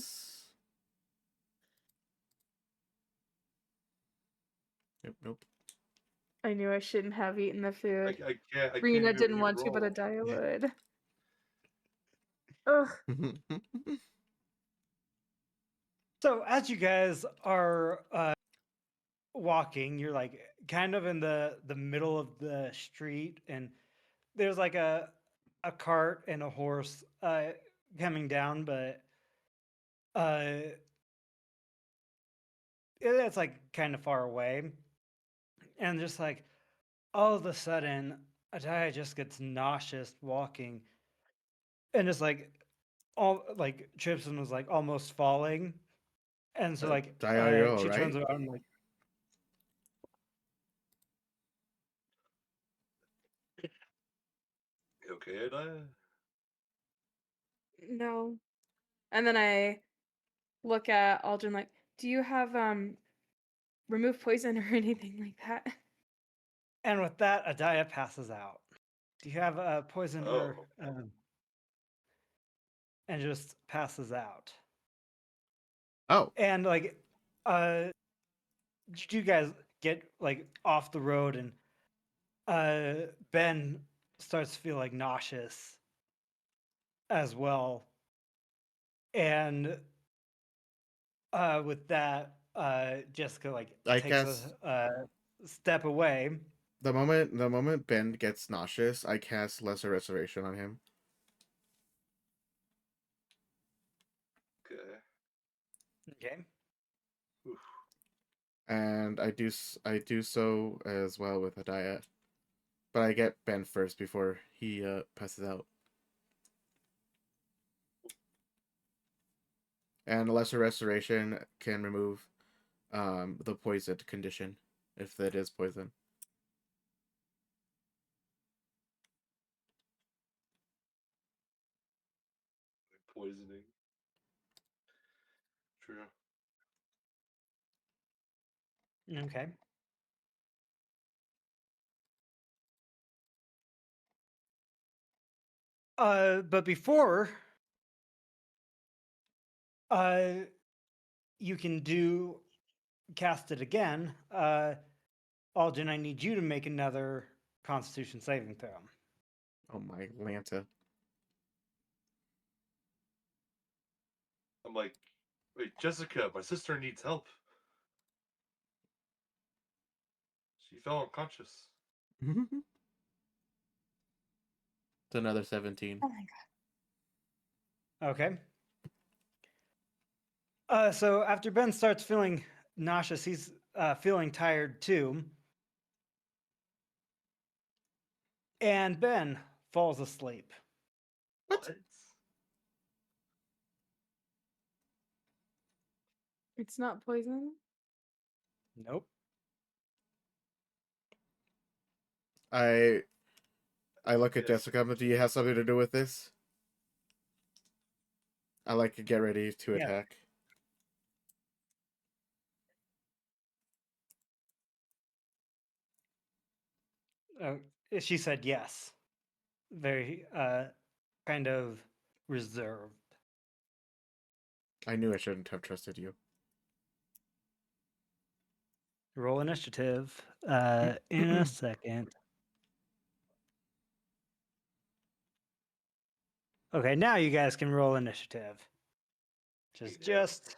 nope. I knew I shouldn't have eaten the food. I can't. I can't Rena even didn't want to, but roll. Adaya would. Ugh. So, as you guys are walking, you're like kind of in the middle of the street, and there's like a cart and a horse coming down, but it's like kind of far away, and just like all of a sudden, Adaya just gets nauseous walking, and just like all like trips and was like almost falling, and so like Are you she alright? turns around and like. You okay, Adaya? No. And then I look at Aldrin like, do you have remove poison or anything like that? And with that, Adaya passes out. Do you have a poison or Oh. and just passes out? Oh. And like, did you guys get like off the road and Ben starts to feel like nauseous as well, and with that, Jessica like I takes guess a step away. the moment Ben gets nauseous, I cast Lesser Restoration on him. Okay. Okay. Oof. And I do so as well with Adaya. But I get Ben first before he passes out. And Lesser Restoration can remove the poisoned condition, if that is poison. Poisoning. True. Okay. But before you can cast it again, Alden, I need you to make another Constitution saving throw. Oh my Lanta. I'm like, wait, Jessica, my sister needs help. She fell unconscious. It's another 17. Oh my god. Okay. So after Ben starts feeling nauseous, he's feeling tired too. And Ben falls asleep. What? It's not poison? Nope. I I look at Yes. Jessica. Do you have something to do with this? I like to get ready to Yeah. attack. Uh, she said yes. Very kind of reserved. I knew I shouldn't have trusted you. Roll initiative in a second. Okay, now you guys can roll initiative. Which is Yeah. just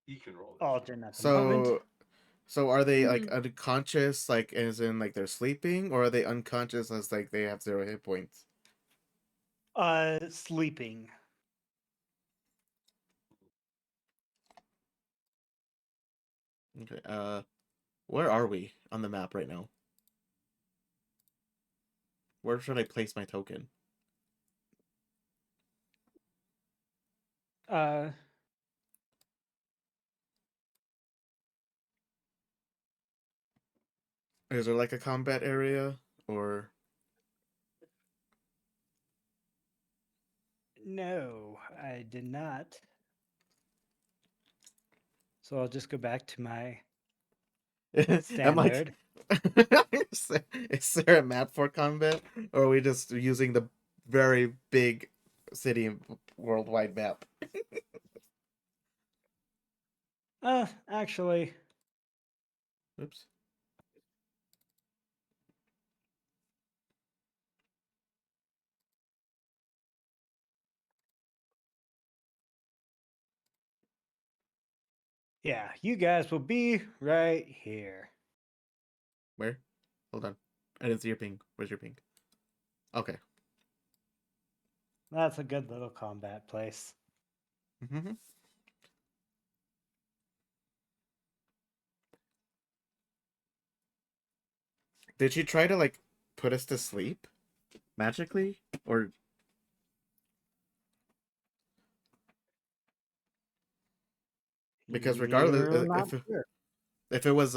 He can roll. Alden at the moment. So are they like Mhm. unconscious, like as in like they're sleeping, or are they unconscious as like they have 0 hit points? Sleeping. Okay. Where are we on the map right now? Where should I place my token? Uh, Is there like a combat area or? no, I did not. So I'll just go back to my I'm like, standard. is there a map for combat, or are we just using the very big city worldwide map? Actually, Oops. yeah, you guys will be right here. Where? Hold on. I didn't see your ping. Where's your ping? Okay. That's a good little combat place. Mm-hmm. Did she try to like put us to sleep magically, or because regardless, You're not sure. if it was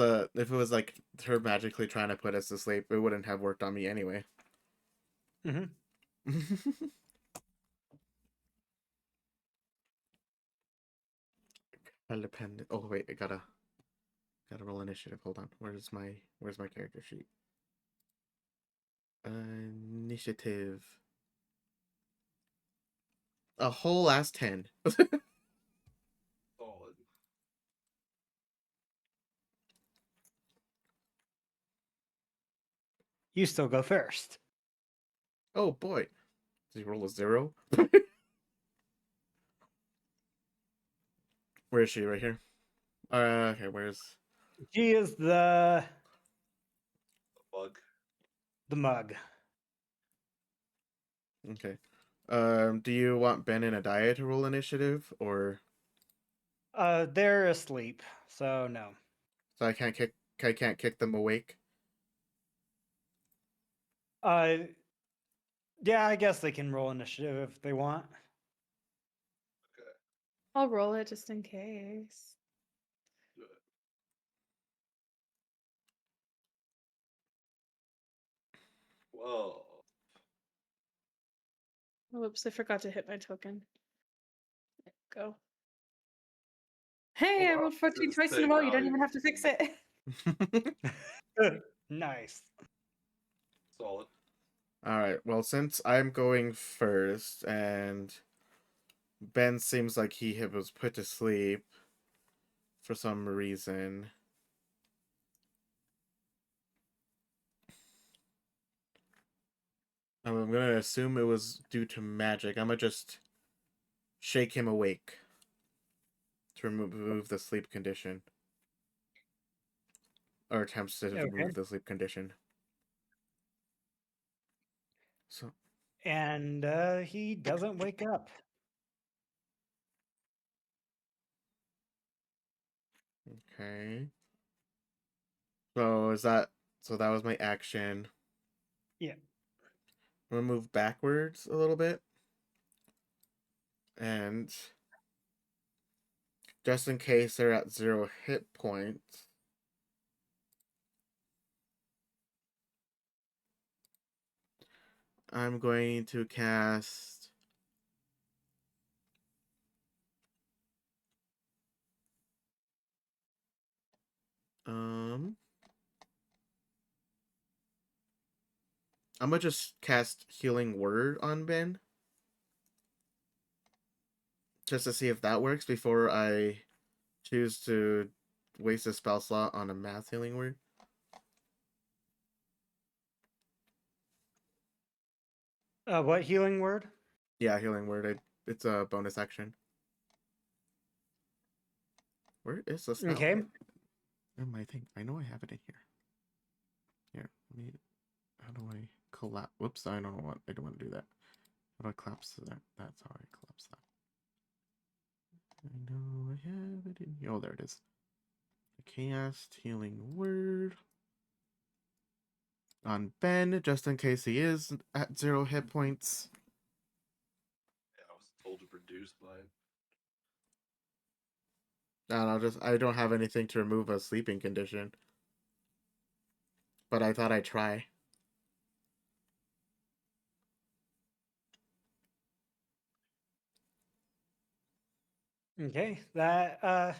like her magically trying to put us to sleep, it wouldn't have worked on me anyway. Mhm. Independent. Oh wait, I gotta roll initiative. Hold on. Where's my character sheet? Initiative. A whole last 10. Solid. You still go first. Oh boy. Did he roll a 0? Where is she? Right here. Okay. Where's? She is the Bug. mug. Okay. Do you want Ben and Adaya to roll initiative, or They're asleep, so no. so I can't kick them awake? Uh, yeah, I guess they can roll initiative if they want. I'll roll it just in case. Do it. Whoa. Whoops, I forgot to hit my token. There we go. Hey, I wow. rolled 14 It's twice in a same row. You don't value. even have to fix it. Nice. Solid. All right. Well, since I'm going first, and Ben seems like he was put to sleep for some reason. I'm gonna assume it was due to magic. I'm gonna just shake him awake to remove the sleep condition, or attempts to Okay. remove the sleep condition. So And he doesn't wake up. okay. So that was my action. Yeah. I'm gonna move backwards a little bit, and just in case they're at 0 hit points, I'm going to cast. I'm gonna just cast Healing Word on Ben. Just to see if that works before I choose to waste a spell slot on a Mass Healing Word. What healing word? Yeah, Healing Word. It's a bonus action. Where is the spell? Okay. In my thing. I know I have it in here. Here, let me. How do I collapse? Whoops, I don't want. I don't want to do that. How do I collapse that? That's how I collapse that. I know I have it in here. Oh, there it is. Cast Healing Word on Ben, just in case he is at 0 hit points. Yeah, I was told to reduce mine. And I don't have anything to remove a sleeping condition. But I thought I'd try. Okay. That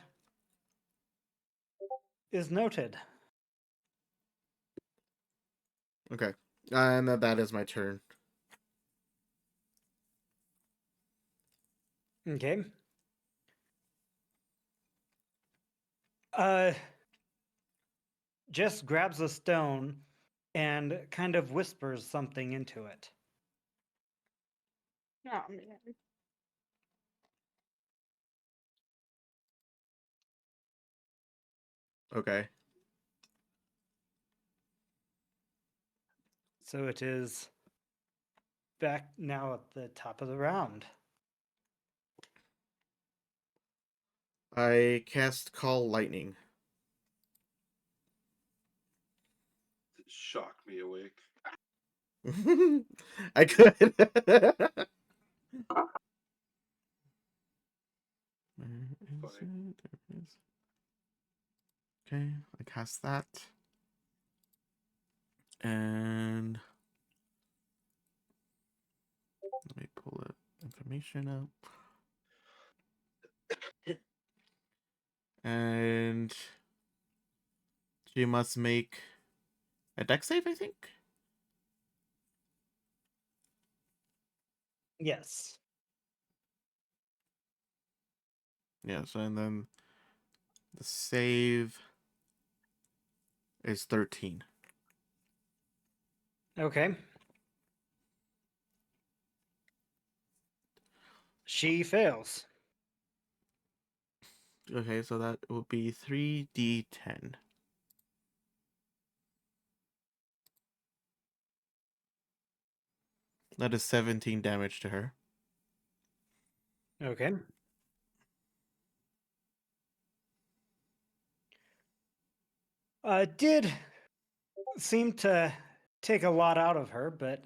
is noted. Okay. And that is my turn. Okay. Uh, Jess grabs a stone and kind of whispers something into it. Oh man. Okay. So it is back now at the top of the round. I cast Call Lightning. Shock me awake. I could. Where is Funny. it? There it is. Okay, I cast that. And let me pull the information up. And she must make a dex save, I think. Yes. Yes, and then the save is 13. Okay. She fails. Okay, so that will be 3d10. That is 17 damage to her. Okay. Did seem to take a lot out of her, but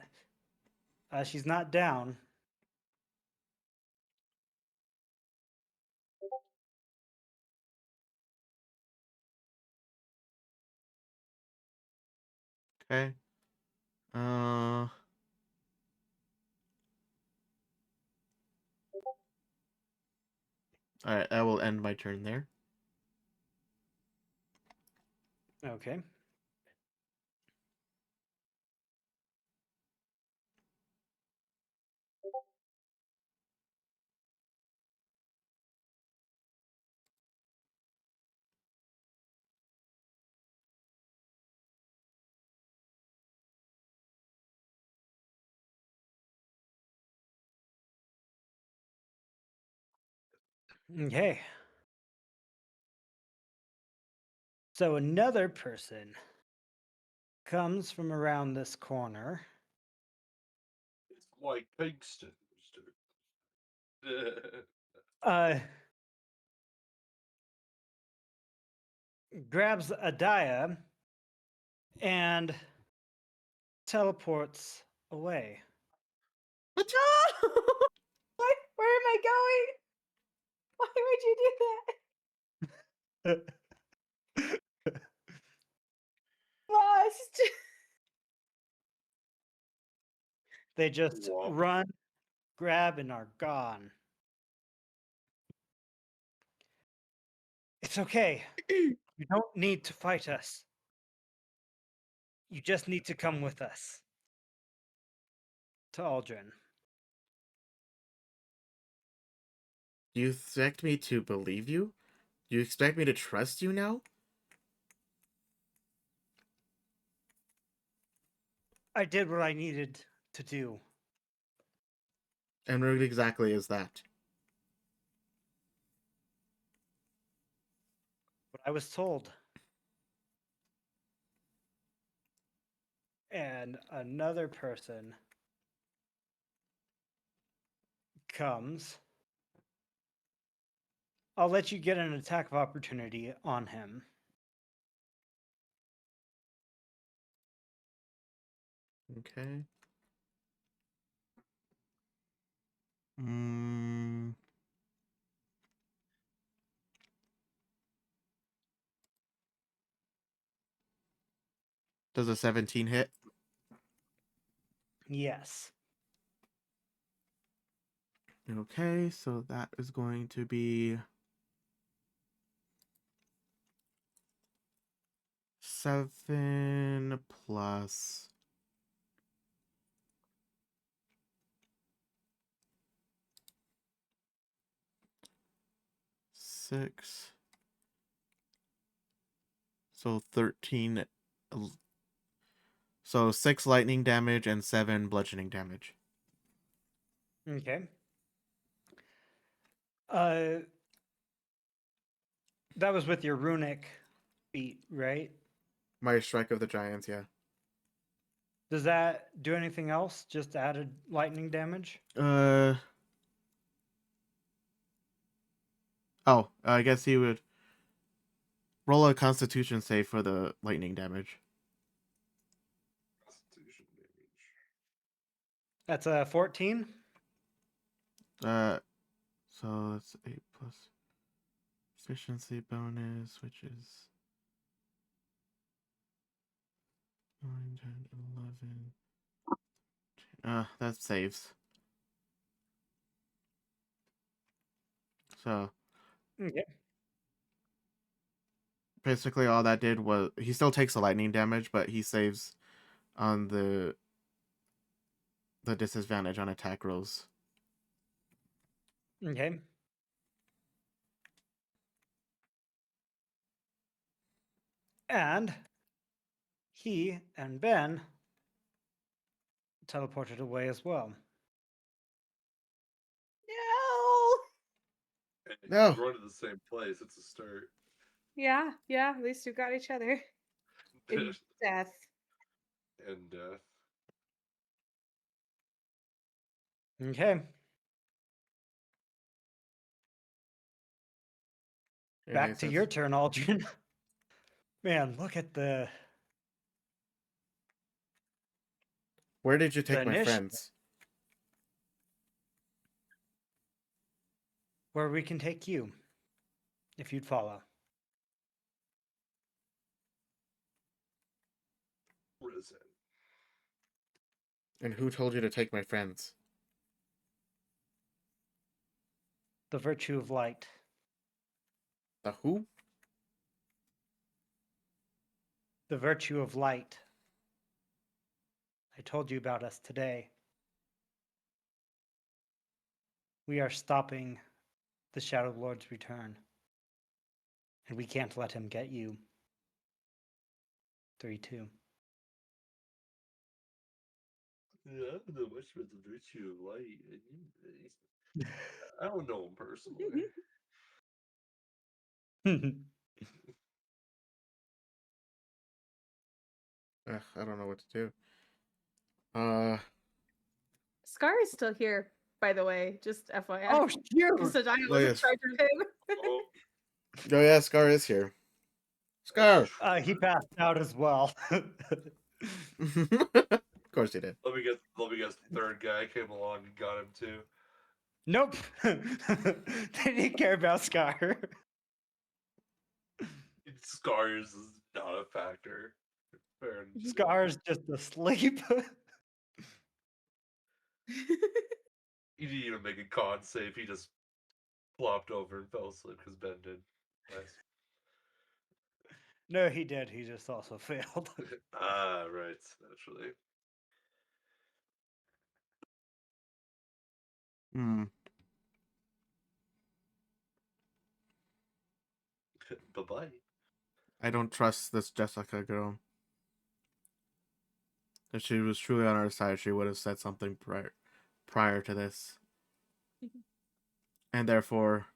she's not down. Okay. Alright, I will end my turn there. Okay. Okay. So another person comes from around this corner. It's Mike Pinkston. Uh, Grabs Adaya and teleports away. No! Where am I going? Why would you do that? Lost. They just Womp. run, grab, and are gone. It's okay. You don't need to fight us. You just need to come with us. To Aldrin. You expect me to believe you? You expect me to trust you now? I did what I needed to do. And what exactly is that? What I was told. And another person comes. I'll let you get an attack of opportunity on him. Okay. Mm. Does a 17 hit? Yes. Okay, so that is going to be 7 plus 6. So 13. So 6 lightning damage and 7 bludgeoning damage. Okay. That was with your runic feat, right? My strike of the giants, yeah. Does that do anything else? Just added lightning damage? Oh, I guess he would roll a constitution save for the lightning damage. Constitution damage. That's a 14? So that's 8 plus efficiency bonus, which is 9, 10, 11. That saves. So Okay. basically all that did was he still takes the lightning damage, but he saves on the disadvantage on attack rolls. Okay. And he and Ben teleported away as well. No. And No. you run to the same place. It's a start. Yeah, yeah. At least we got each other. In death. And death. Okay. Back to your turn, Aldrin. Man, look at the Where did you take The my initiative. friends? where we can take you if you'd follow. Risen. And who told you to take my friends? The virtue of light. The who? The virtue of light. I told you about us today. We are stopping the Shadow Lord's return. And we can't let him get you. 3-2. Yeah, I don't know much about the virtue of light. I don't know him personally. I don't know what to do. Scar is still here, by the way. Just FYI. Oh, shoot! Just that I Oh, was in yes. charge of him. Oh, Oh yeah, Scar is here. Scar! He passed out as well. Of course he did. let me guess. The third guy came along and got him too. Nope. They didn't care about Scar. Scars is not a factor. Fair enough. Scar's just asleep. He didn't even make a con save. He just flopped over and fell asleep because Ben did. Nice. No, he did. He just also failed. Ah, right. Naturally. Hmm. Bye bye. I don't trust this Jessica girl. If she was truly on our side, she would have said something prior to this. And therefore,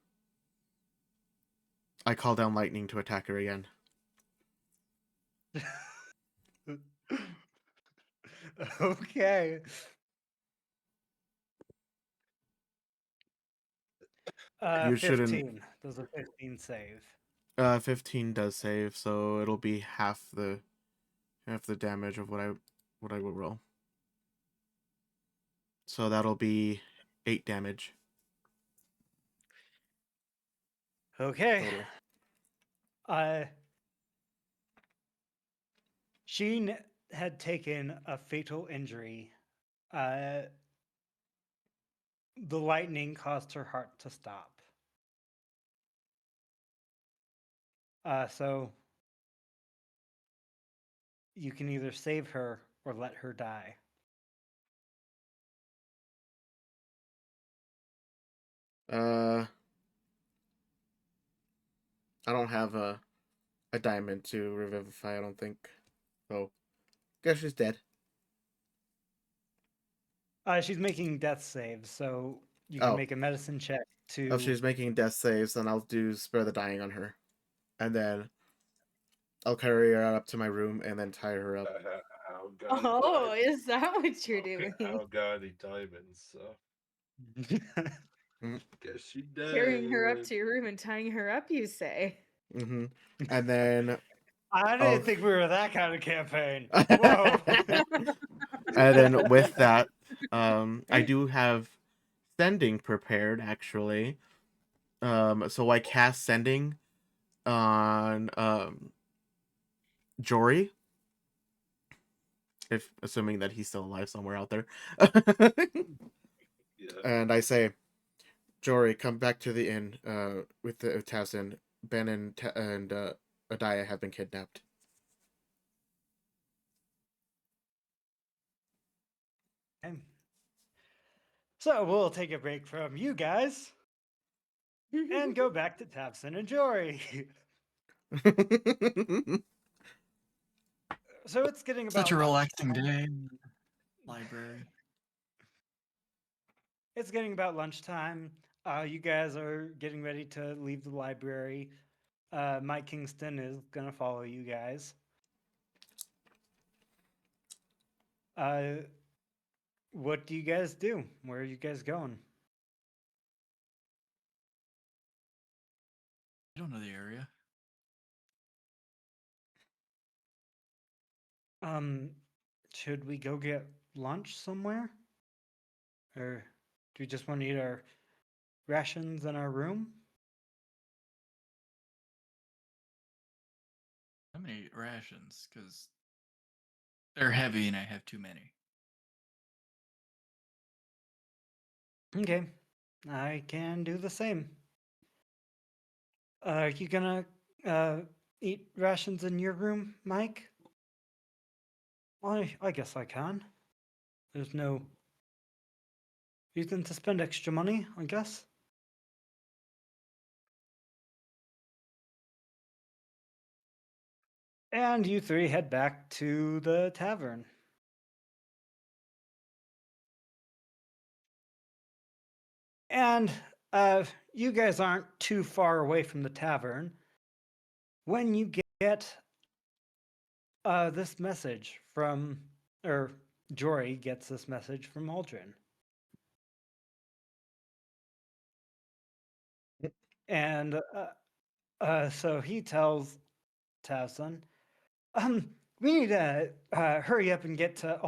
I call down lightning to attack her again. Okay. You shouldn't. 15. Does a 15 save? 15 does save, so it'll be half the damage of what I will roll. So that'll be 8 damage Okay. total. She had taken a fatal injury. The lightning caused her heart to stop. So you can either save her or let her die. I don't have a diamond to revivify, I don't think. So, guess she's dead. She's making death saves, so you can Oh. make a medicine check to. If she's making death saves, then I'll do spare the dying on her. And then I'll carry her up to my room and then tie her up. How God Oh, is that what you're doing? How God he diamonds. So guess she dead. Carrying her up to your room and tying her up, you say? Mm-hmm. And then I Oh. didn't think we were that kind of campaign. Whoa. and then with that, I do have sending prepared actually. So I cast sending on Jory. If assuming that he's still alive somewhere out there. Yeah. And I say, Jory, come back to the inn with the Tazin. Ben and Adaya have been kidnapped. Okay. So we'll take a break from you guys and go back to Tavson and Jory. So it's getting about Such a relaxing lunchtime. day in the library. It's getting about lunchtime. You guys are getting ready to leave the library. Mike Kingston is gonna follow you guys. What do you guys do? Where are you guys going? I don't know the area. Should we go get lunch somewhere? Or do we just want to eat our rations in our room? How many rations? Because they're heavy and I have too many. Okay, I can do the same. Are you gonna eat rations in your room, Mike? I guess I can. There's no reason to spend extra money, I guess. And you three head back to the tavern. And you guys aren't too far away from the tavern when you get this message from, or Jory gets this message from Aldrin. And so he tells Tavson, we need to hurry up and get to